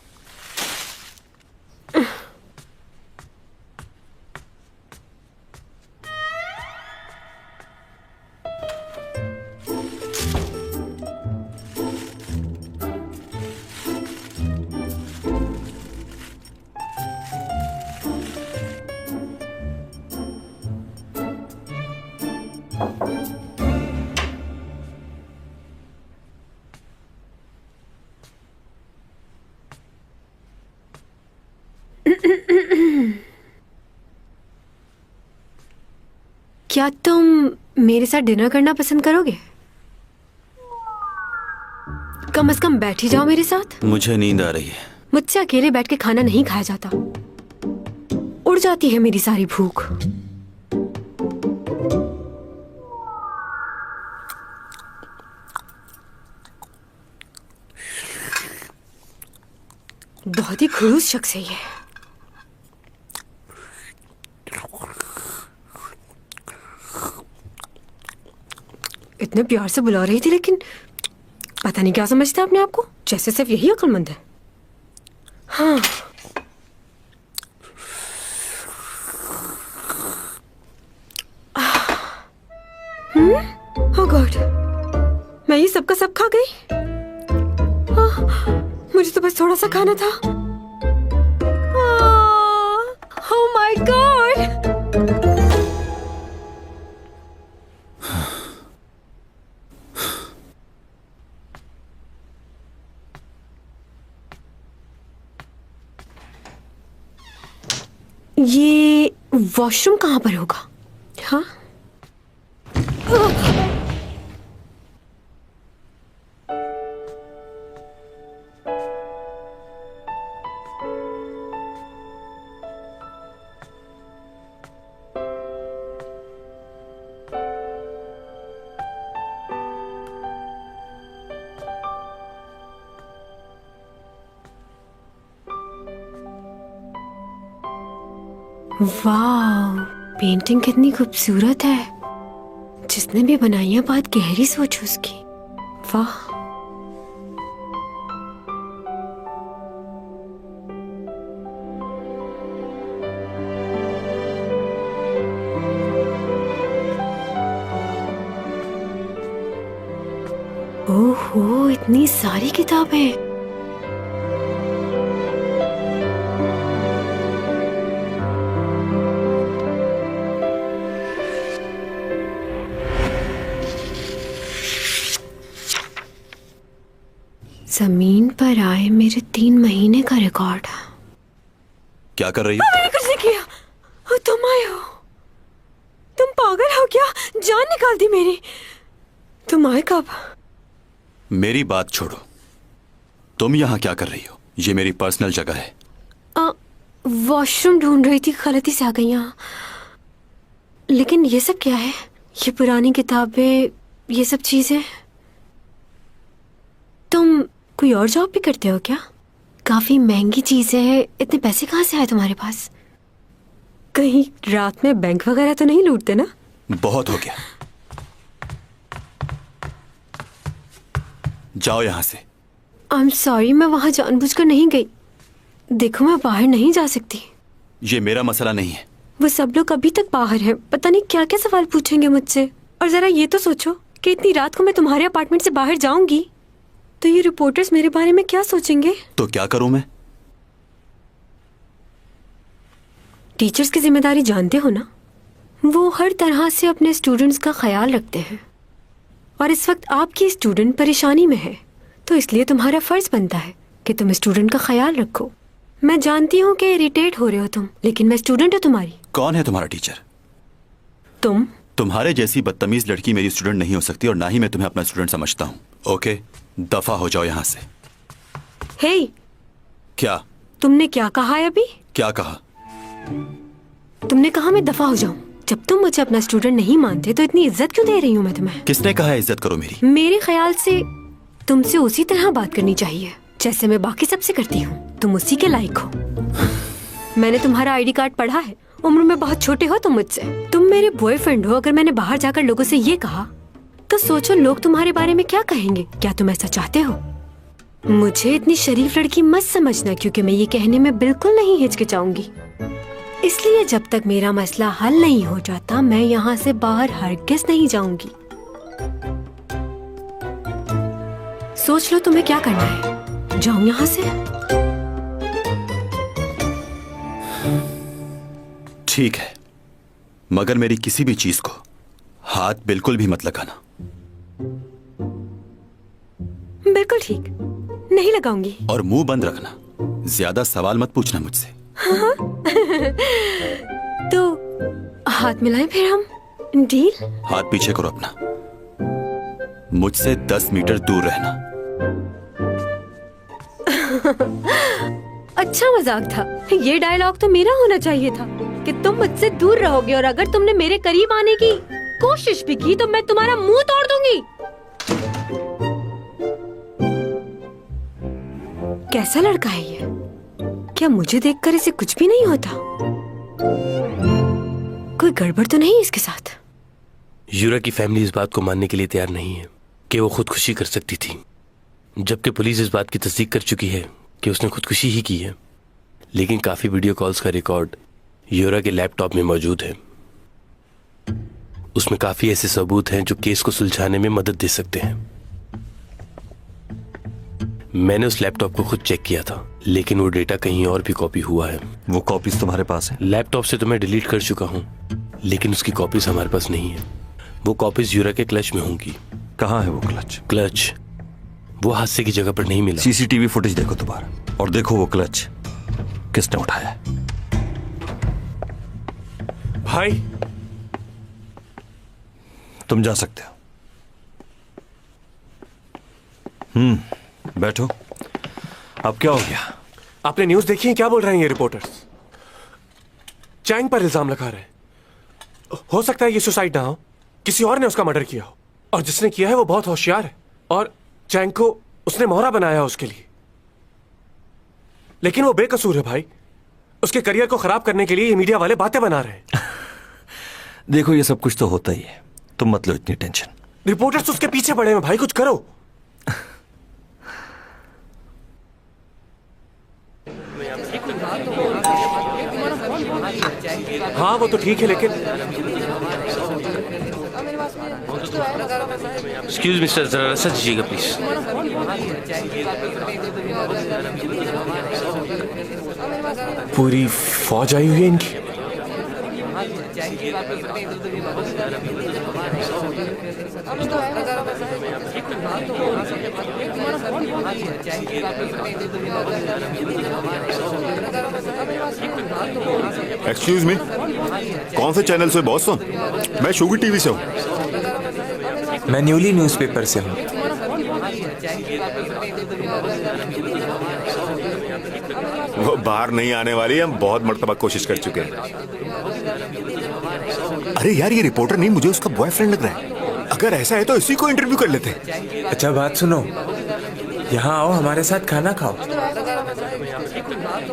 क्या तुम मेरे साथ डिनर करना पसंद करोगे? कम से कम बैठ ही जाओ मेरे साथ। मुझे नींद आ रही है। मुझसे अकेले बैठ के खाना नहीं खाया जाता, उड़ जाती है मेरी सारी भूख। बहुत ही खड़ूस शख्स है ये। इतने प्यार से बुला रही थी, लेकिन पता नहीं क्या समझता अपने आप को, जैसे सिर्फ यही अक्लमंद है। हाँ, ओह गॉड, मैं ये सबका सब खा गई। मुझे तो बस थोड़ा सा खाना था। Oh my God. ये वॉशरूम कहाँ पर होगा? हाँ, वाह, पेंटिंग कितनी खूबसूरत है। जिसने भी बनाई है बहुत गहरी सोच उसकी। वाह, ओहो, इतनी सारी किताबें। जमीन पर आए मेरे 3 महीने का रिकॉर्ड। क्या कर रही हो? मैंने कुछ नहीं किया। तुम आए हो? तुम पागल हो क्या? जान निकाल दी मेरी। तुम आए कब? मेरी बात छोड़ो, तुम यहाँ क्या कर रही हो? ये मेरी पर्सनल जगह है। वॉशरूम ढूंढ रही थी, गलती से आ गई यहाँ। लेकिन ये सब क्या है? ये पुरानी किताबें, ये सब चीजें। तुम कोई और जॉब भी करते हो क्या? काफी महंगी चीजें हैं, इतने पैसे कहाँ से आए तुम्हारे पास? कहीं रात में बैंक वगैरह तो नहीं लूटते ना? बहुत हो गया। जाओ यहां से। आई एम सॉरी, मैं वहां जानबूझकर नहीं गई। देखो, मैं बाहर नहीं जा सकती। ये मेरा मसला नहीं है। वो सब लोग अभी तक बाहर हैं। पता नहीं क्या क्या सवाल पूछेंगे मुझसे। और जरा ये तो सोचो कि इतनी रात को मैं तुम्हारे अपार्टमेंट से बाहर जाऊंगी तो ये रिपोर्टर्स मेरे बारे में क्या सोचेंगे। तो क्या करूं मैं? टीचर्स की जिम्मेदारी जानते हो ना, वो हर तरह से अपने स्टूडेंट्स का ख्याल रखते हैं। और इस वक्त आपकी स्टूडेंट परेशानी में है, तो इसलिए तुम्हारा फर्ज बनता है कि तुम स्टूडेंट का ख्याल रखो। मैं जानती हूँ कि इरिटेट हो रहे हो तुम, लेकिन मैं स्टूडेंट हूँ तुम्हारी। कौन है तुम्हारा टीचर? तुम। तुम्हारे जैसी बदतमीज लड़की मेरी स्टूडेंट नहीं हो सकती, और ना ही मैं तुम्हें अपना स्टूडेंट समझता हूँ। ओके, दफा हो जाओ यहाँ से। हे, क्या? तुमने क्या कहा है अभी? क्या कहा? तुमने कहा मैं दफा हो जाऊं। जब तुम मुझे अपना स्टूडेंट नहीं मानते तो इतनी इज्जत क्यों दे रही हूँ मैं तुम्हें? किसने कहा है इज्जत करो मेरी? मेरे ख्याल से तुमसे उसी तरह बात करनी चाहिए जैसे मैं बाकी सबसे करती हूँ। तुम उसी के लायक हो। मैंने तुम्हारा आईडी कार्ड पढ़ा है। उम्र में बहुत छोटे हो तुम मुझसे। तुम मेरे बॉयफ्रेंड हो। अगर मैंने बाहर जाकर लोगों से ये कहा तो सोचो लोग तुम्हारे बारे में क्या कहेंगे। क्या तुम ऐसा चाहते हो? मुझे इतनी शरीफ लड़की मत समझना, क्योंकि मैं ये कहने में बिल्कुल नहीं हिचकिचाऊंगी। इसलिए जब तक मेरा मसला हल नहीं हो जाता मैं यहाँ से बाहर हरगिज़ नहीं जाऊंगी। सोच लो तुम्हें क्या करना है। जाऊं यहाँ से? ठीक है, मगर मेरी किसी भी चीज को हाथ बिल्कुल भी मत लगाना। बिल्कुल ठीक, नहीं लगाऊंगी। और मुंह बंद रखना। ज्यादा सवाल मत पूछना मुझसे। हाँ? तो हाथ मिलाएं फिर हम। डील? हाथ पीछे करो अपना। मुझसे 10 मीटर दूर रहना। अच्छा मजाक था। ये डायलॉग तो मेरा होना चाहिए था कि तुम मुझसे दूर रहोगे, और अगर तुमने मेरे करीब आने की कोशिश भी की तो मैं तुम्हारा मुंह तोड़ दूंगी। कैसा लड़का है ये? क्या मुझे देखकर इसे कुछ भी नहीं होता? कोई गड़बड़ तो नहीं इसके साथ? यूरा की फैमिली इस बात को मानने के लिए तैयार नहीं है कि वो खुदकुशी कर सकती थी, जबकि पुलिस इस बात की तस्दीक कर चुकी है कि उसने खुदकुशी ही की है। लेकिन काफी वीडियो कॉल्स का रिकॉर्ड यूरा के लैपटॉप में मौजूद है। उसमें काफी ऐसे सबूत हैं जो केस को सुलझाने में मदद दे सकते हैं। मैंने उस लैपटॉप को खुद चेक किया था, लेकिन वो डेटा कहीं और भी कॉपी हुआ है। वो कॉपीज तुम्हारे पास है? लैपटॉप से तो मैं डिलीट कर चुका हूँ, लेकिन उसकी कॉपीज हमारे पास नहीं है। वो कॉपीज यूरा के क्लच में होंगी। कहाँ है वो क्लच? क्लच वो हादसे की जगह पर नहीं मिला। सीसीटीवी फुटेज देखो दोबारा, और देखो वो क्लच किसने उठाया। भाई तुम जा सकते हो। बैठो। अब क्या हो गया? आपने न्यूज देखी है? क्या बोल रहे हैं ये रिपोर्टर्स? चैंग पर इल्जाम लगा रहे हैं। हो सकता है ये सुसाइड ना हो, किसी और ने उसका मर्डर किया हो, और जिसने किया है वो बहुत होशियार है, और चैंग को उसने मोहरा बनाया उसके लिए। लेकिन वो बेकसूर है भाई। उसके करियर को खराब करने के लिए ये मीडिया वाले बातें बना रहे हैं। देखो, ये सब कुछ तो होता ही है, तुम मत लो इतनी टेंशन। रिपोर्टर्स उसके पीछे पड़े हैं भाई, कुछ करो। हाँ वो तो ठीक है, लेकिन एक्सक्यूज मिस्टर, जरा रसा दीजिएगा प्लीज। पूरी फौज आई हुई है इनकी। एक्सक्यूज मी, कौन से चैनल से बॉस? मैं शोगी टीवी से हूँ। मैं न्यूली न्यूज़पेपर से हूँ। वो बाहर नहीं आने वाली, हम बहुत मर्तबा कोशिश कर चुके हैं। अरे यार, ये रिपोर्टर नहीं, मुझे उसका बॉयफ्रेंड लग रहा है। अगर ऐसा है तो इसी को इंटरव्यू कर लेते हैं। अच्छा बात सुनो, यहाँ आओ, हमारे साथ खाना खाओ।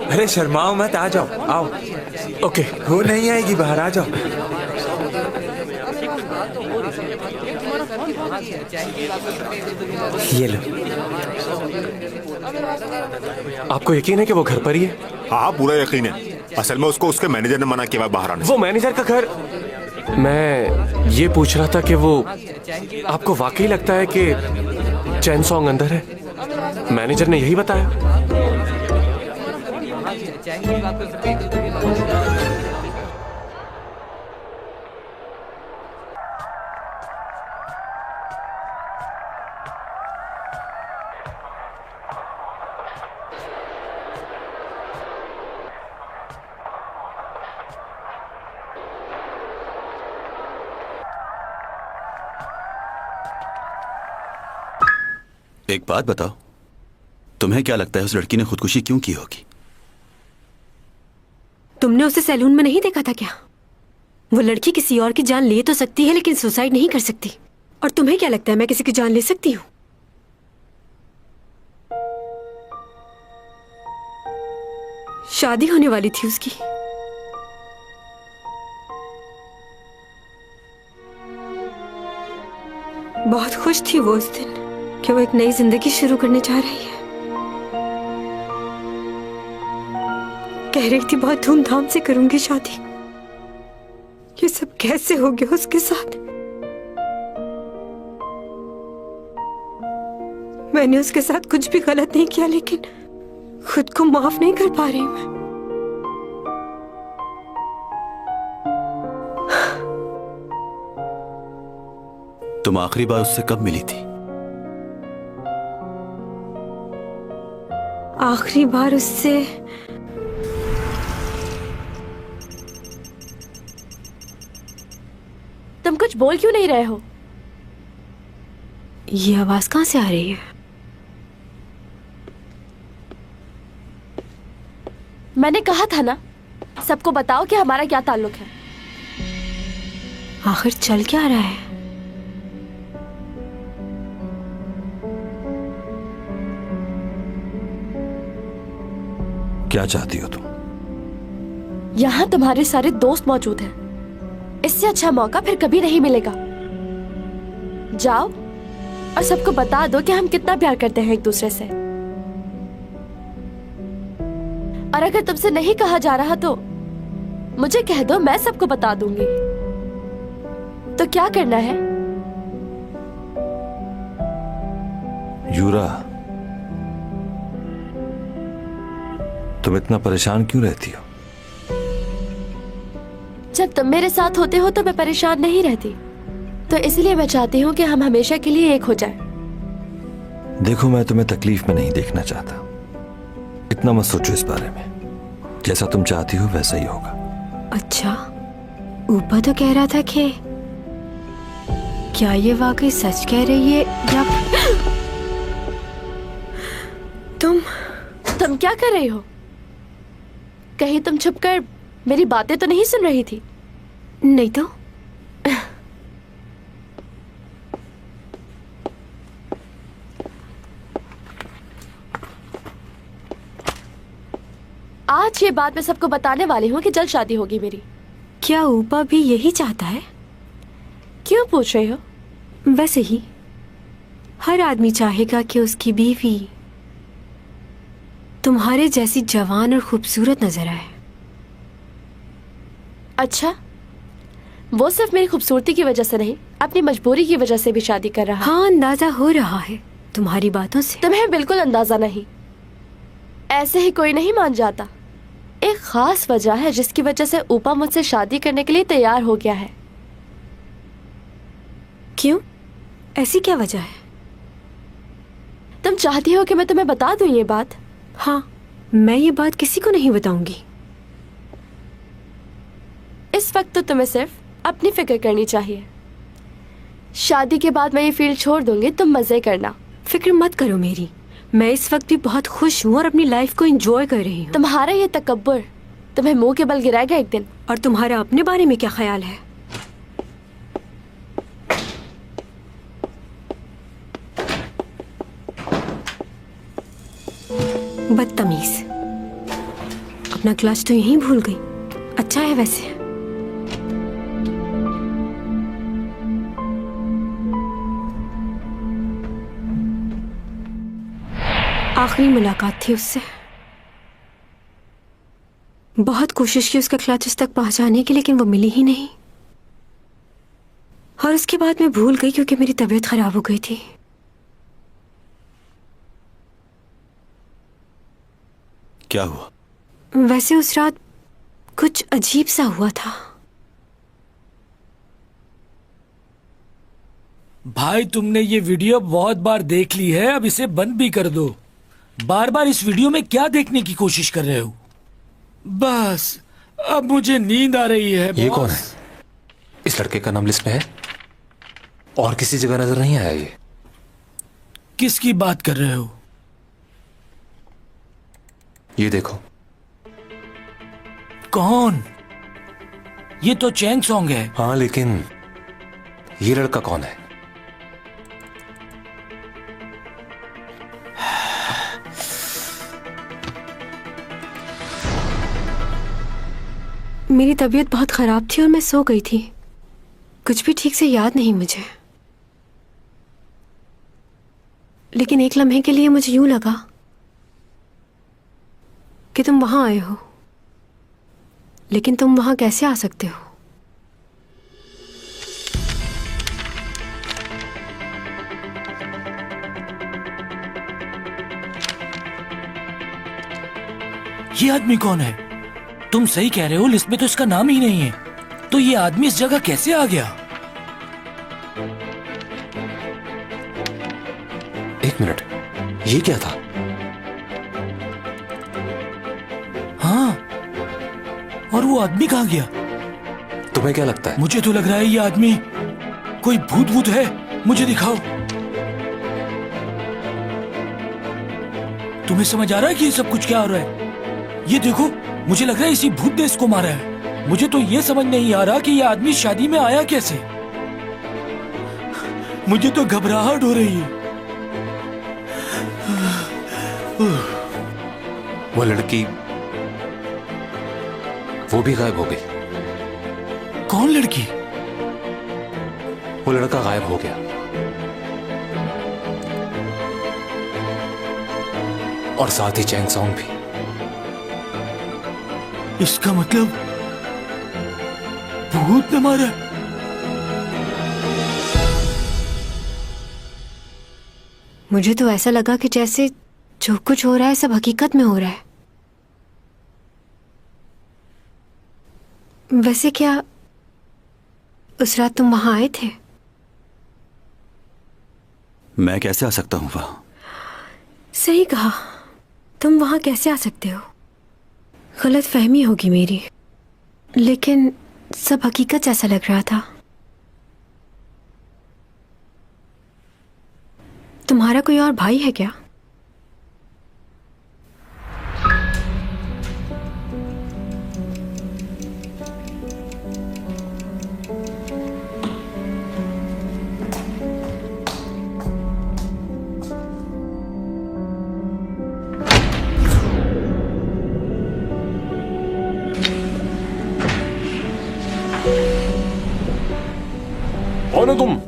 अरे शर्माओ मत, आ जाओ, आओ। ओके। वो नहीं आएगी, बाहर आ जाओ। ये लो। आपको यकीन है कि वो घर पर ही है? हाँ पूरा यकीन है। असल में उसको उसके मैनेजर ने मना किया बाहर आने से। वो मैनेजर का घर? मैं ये पूछ रहा था कि वो आपको वाकई लगता है कि चैन सॉन्ग अंदर है? मैनेजर ने यही बताया। एक बात बताओ, तुम्हें क्या लगता है उस लड़की ने खुदकुशी क्यों की होगी? तुमने उसे सैलून में नहीं देखा था क्या? वो लड़की किसी और की जान ले तो सकती है लेकिन सुसाइड नहीं कर सकती। और तुम्हें क्या लगता है मैं किसी की जान ले सकती हूँ? शादी होने वाली थी उसकी। बहुत खुश थी वो उस दिन कि वो एक नई जिंदगी शुरू करने जा रही है। कह रही थी बहुत धूमधाम से करूंगी शादी। ये सब कैसे हो गया उसके साथ? मैंने उसके साथ कुछ भी गलत नहीं किया लेकिन खुद को माफ नहीं कर पा रही मैं। तुम आखिरी बार उससे कब मिली थी? आखिरी बार उससे तुम कुछ बोल क्यों नहीं रहे हो? ये आवाज कहां से आ रही है? मैंने कहा था ना, सबको बताओ कि हमारा क्या ताल्लुक है। आखिर चल क्या रहा है? क्या चाहती हो तुम? यहाँ तुम्हारे सारे दोस्त मौजूद हैं। इससे अच्छा मौका फिर कभी नहीं मिलेगा। जाओ और सबको बता दो कि हम कितना प्यार करते हैं एक दूसरे से। और अगर तुमसे नहीं कहा जा रहा तो मुझे कह दो, मैं सबको बता दूंगी। तो क्या करना है? यूरा, तुम इतना परेशान क्यों रहती हो? जब तुम मेरे साथ होते हो तो मैं परेशान नहीं रहती। तो इसलिए मैं चाहती हूँ कि हम हमेशा के लिए एक हो जाएं। देखो, मैं तुम्हें तकलीफ में नहीं देखना चाहता। इतना मत सोचो इस बारे में। जैसा तुम चाहती हो वैसा ही होगा। अच्छा, ऊपर तो कह रहा था कि क्या ये वाकई सच कह रही है या तुम क्या कर रही हो? कहीं तुम छुपकर मेरी बातें तो नहीं सुन रही थी? नहीं तो। आज ये बात मैं सबको बताने वाली हूँ कि जल्द शादी होगी मेरी। क्या ऊपा भी यही चाहता है? क्यों पूछ रही हो? वैसे ही हर आदमी चाहेगा कि उसकी बीवी तुम्हारे जैसी जवान और खूबसूरत नजर आए। अच्छा, वो सिर्फ मेरी खूबसूरती की वजह से नहीं, अपनी मजबूरी की वजह से भी शादी कर रहा है। हाँ, अंदाजा हो रहा है तुम्हारी बातों से। तुम्हें बिल्कुल अंदाजा नहीं। ऐसे ही कोई नहीं मान जाता। एक खास वजह है जिसकी वजह से ऊपा मुझसे शादी करने के लिए तैयार हो गया है। क्यों? ऐसी क्या वजह है? तुम चाहती हो कि मैं तुम्हें बता दूं ये बात? हाँ, मैं ये बात किसी को नहीं बताऊंगी। इस वक्त तो तुम्हें सिर्फ अपनी फिक्र करनी चाहिए। शादी के बाद मैं ये फील्ड छोड़ दूंगी, तुम मजे करना। फिक्र मत करो मेरी। मैं इस वक्त भी बहुत खुश हूँ और अपनी लाइफ को एंजॉय कर रही हूँ। तुम्हारा ये तकब्बुर तुम्हें मुंह के बल गिराएगा एक दिन। और तुम्हारा अपने बारे में क्या ख्याल है? बदतमीज, अपना क्लच तो यहीं भूल गई। अच्छा है वैसे। आखिरी मुलाकात थी उससे। बहुत कोशिश की उसका क्लचेस तक पहुंचाने की, लेकिन वो मिली ही नहीं। और उसके बाद मैं भूल गई क्योंकि मेरी तबीयत खराब हो गई थी। क्या हुआ? वैसे उस रात कुछ अजीब सा हुआ था। भाई तुमने ये वीडियो बहुत बार देख ली है, अब इसे बंद भी कर दो। बार बार इस वीडियो में क्या देखने की कोशिश कर रहे हो? बस अब मुझे नींद आ रही है। ये कौन है? इस लड़के का नाम लिस्ट में है और किसी जगह नजर नहीं आया। ये किसकी बात कर रहे हो? ये देखो। कौन? ये तो चैंग सॉन्ग है। हाँ, लेकिन ये लड़का कौन है? मेरी तबीयत बहुत खराब थी और मैं सो गई थी। कुछ भी ठीक से याद नहीं मुझे, लेकिन एक लम्हे के लिए मुझे यूं लगा कि तुम वहां आए हो। लेकिन तुम वहां कैसे आ सकते हो? ये आदमी कौन है? तुम सही कह रहे हो, लिस्ट में तो इसका नाम ही नहीं है। तो ये आदमी इस जगह कैसे आ गया? एक मिनट, ये क्या था? हाँ, और वो आदमी कहाँ गया? तुम्हें क्या लगता है? मुझे तो लग रहा है ये आदमी कोई भूत भूत है। मुझे दिखाओ। तुम्हें समझ आ रहा है कि ये सब कुछ क्या हो रहा है? ये देखो, मुझे लग रहा है इसी भूत ने इसको मारा है। मुझे तो ये समझ नहीं आ रहा कि ये आदमी शादी में आया कैसे। मुझे तो घबराहट हो रही है। वो लड़की वो भी गायब हो गई। कौन लड़की? वो लड़का गायब हो गया और साथ ही चैंग सॉन्ग भी। इसका मतलब भूत ने मारा। मुझे तो ऐसा लगा कि जैसे जो कुछ हो रहा है सब हकीकत में हो रहा है। वैसे क्या उस रात तुम वहां आए थे? मैं कैसे आ सकता हूं वहां? सही कहा, तुम वहां कैसे आ सकते हो? गलत फहमी होगी मेरी, लेकिन सब हकीकत जैसा लग रहा था। तुम्हारा कोई और भाई है क्या? कौन हो तुम?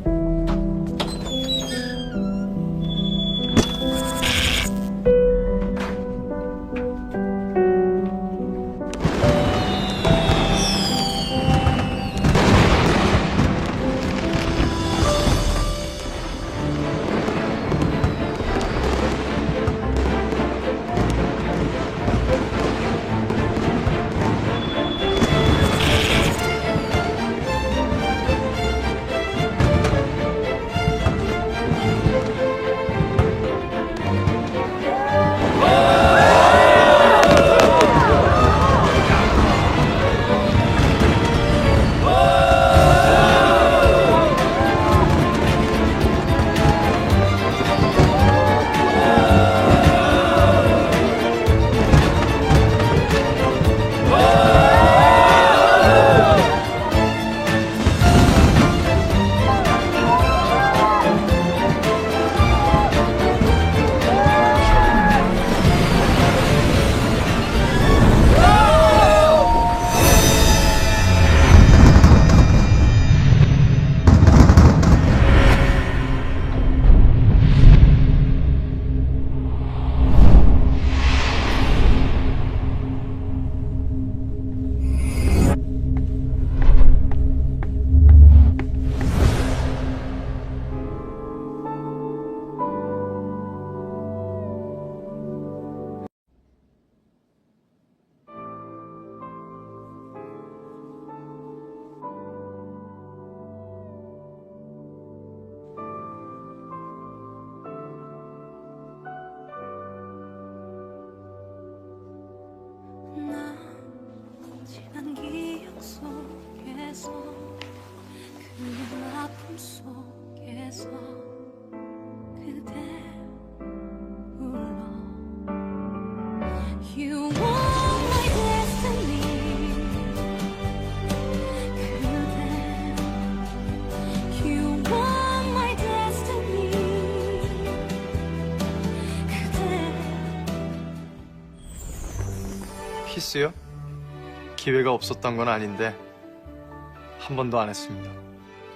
그냥 아픔 속에서 그대 불러 You are my destiny 그대 You are my destiny 키스요? 기회가 없었던 건 아닌데 한 번도 안 했습니다.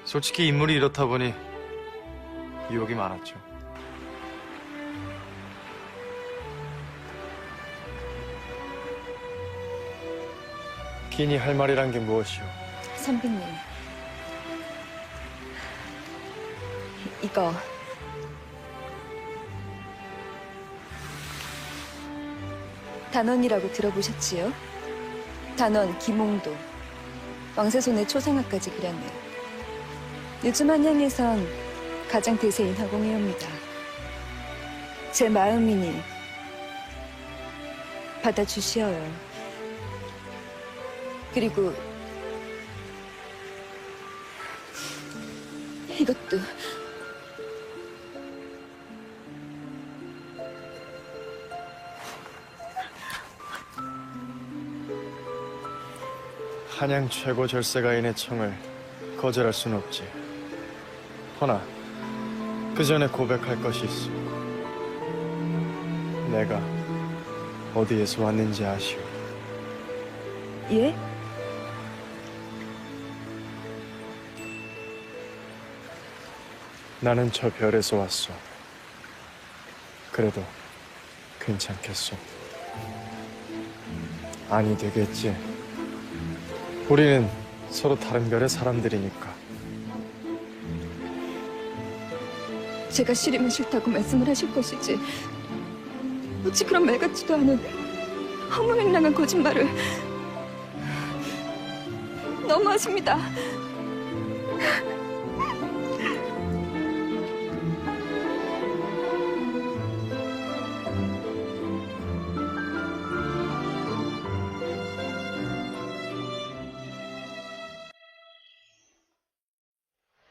솔직히 인물이 이렇다 보니 유혹이 많았죠. 긴이 할 말이란 게 무엇이오? 선비님, 이거 단원이라고 들어보셨지요? 단원 김홍도, 왕세손의 초상화까지 그렸네요. 요즘 한양에선 가장 대세인 화공이옵니다. 제 마음이니 받아주시어요. 그리고 이것도 한양 최고 절세가인의 청을 거절할 수는 없지. 허나 그 전에 고백할 것이 있어. 내가 어디에서 왔는지 아시오? 예? 나는 저 별에서 왔어. 그래도 괜찮겠소? 아니 되겠지. 우리는 서로 다른 별의 사람들이니까. 제가 싫으면 싫다고 말씀을 하실 것이지 어찌 그런 말 같지도 않은 허무맹랑한 거짓말을. 너무하십니다.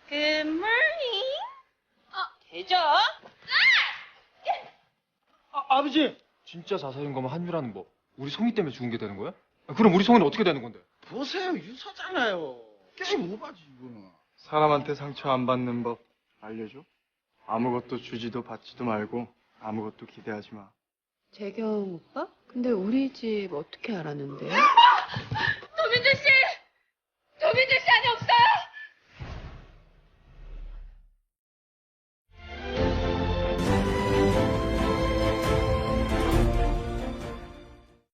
Good morning. 대죠? 아버지! 진짜 자살인 거면 한유라는 법. 우리 송이 때문에 죽은 게 되는 거야? 그럼 우리 송이는 어떻게 되는 건데? 보세요, 유서잖아요. 게임 오바지, 이거는. 사람한테 상처 안 받는 법 알려줘? 아무것도 주지도 받지도 말고 아무것도 기대하지 마. 재경 오빠? 근데 우리 집 어떻게 알았는데? 도민주 씨! 도민주 씨!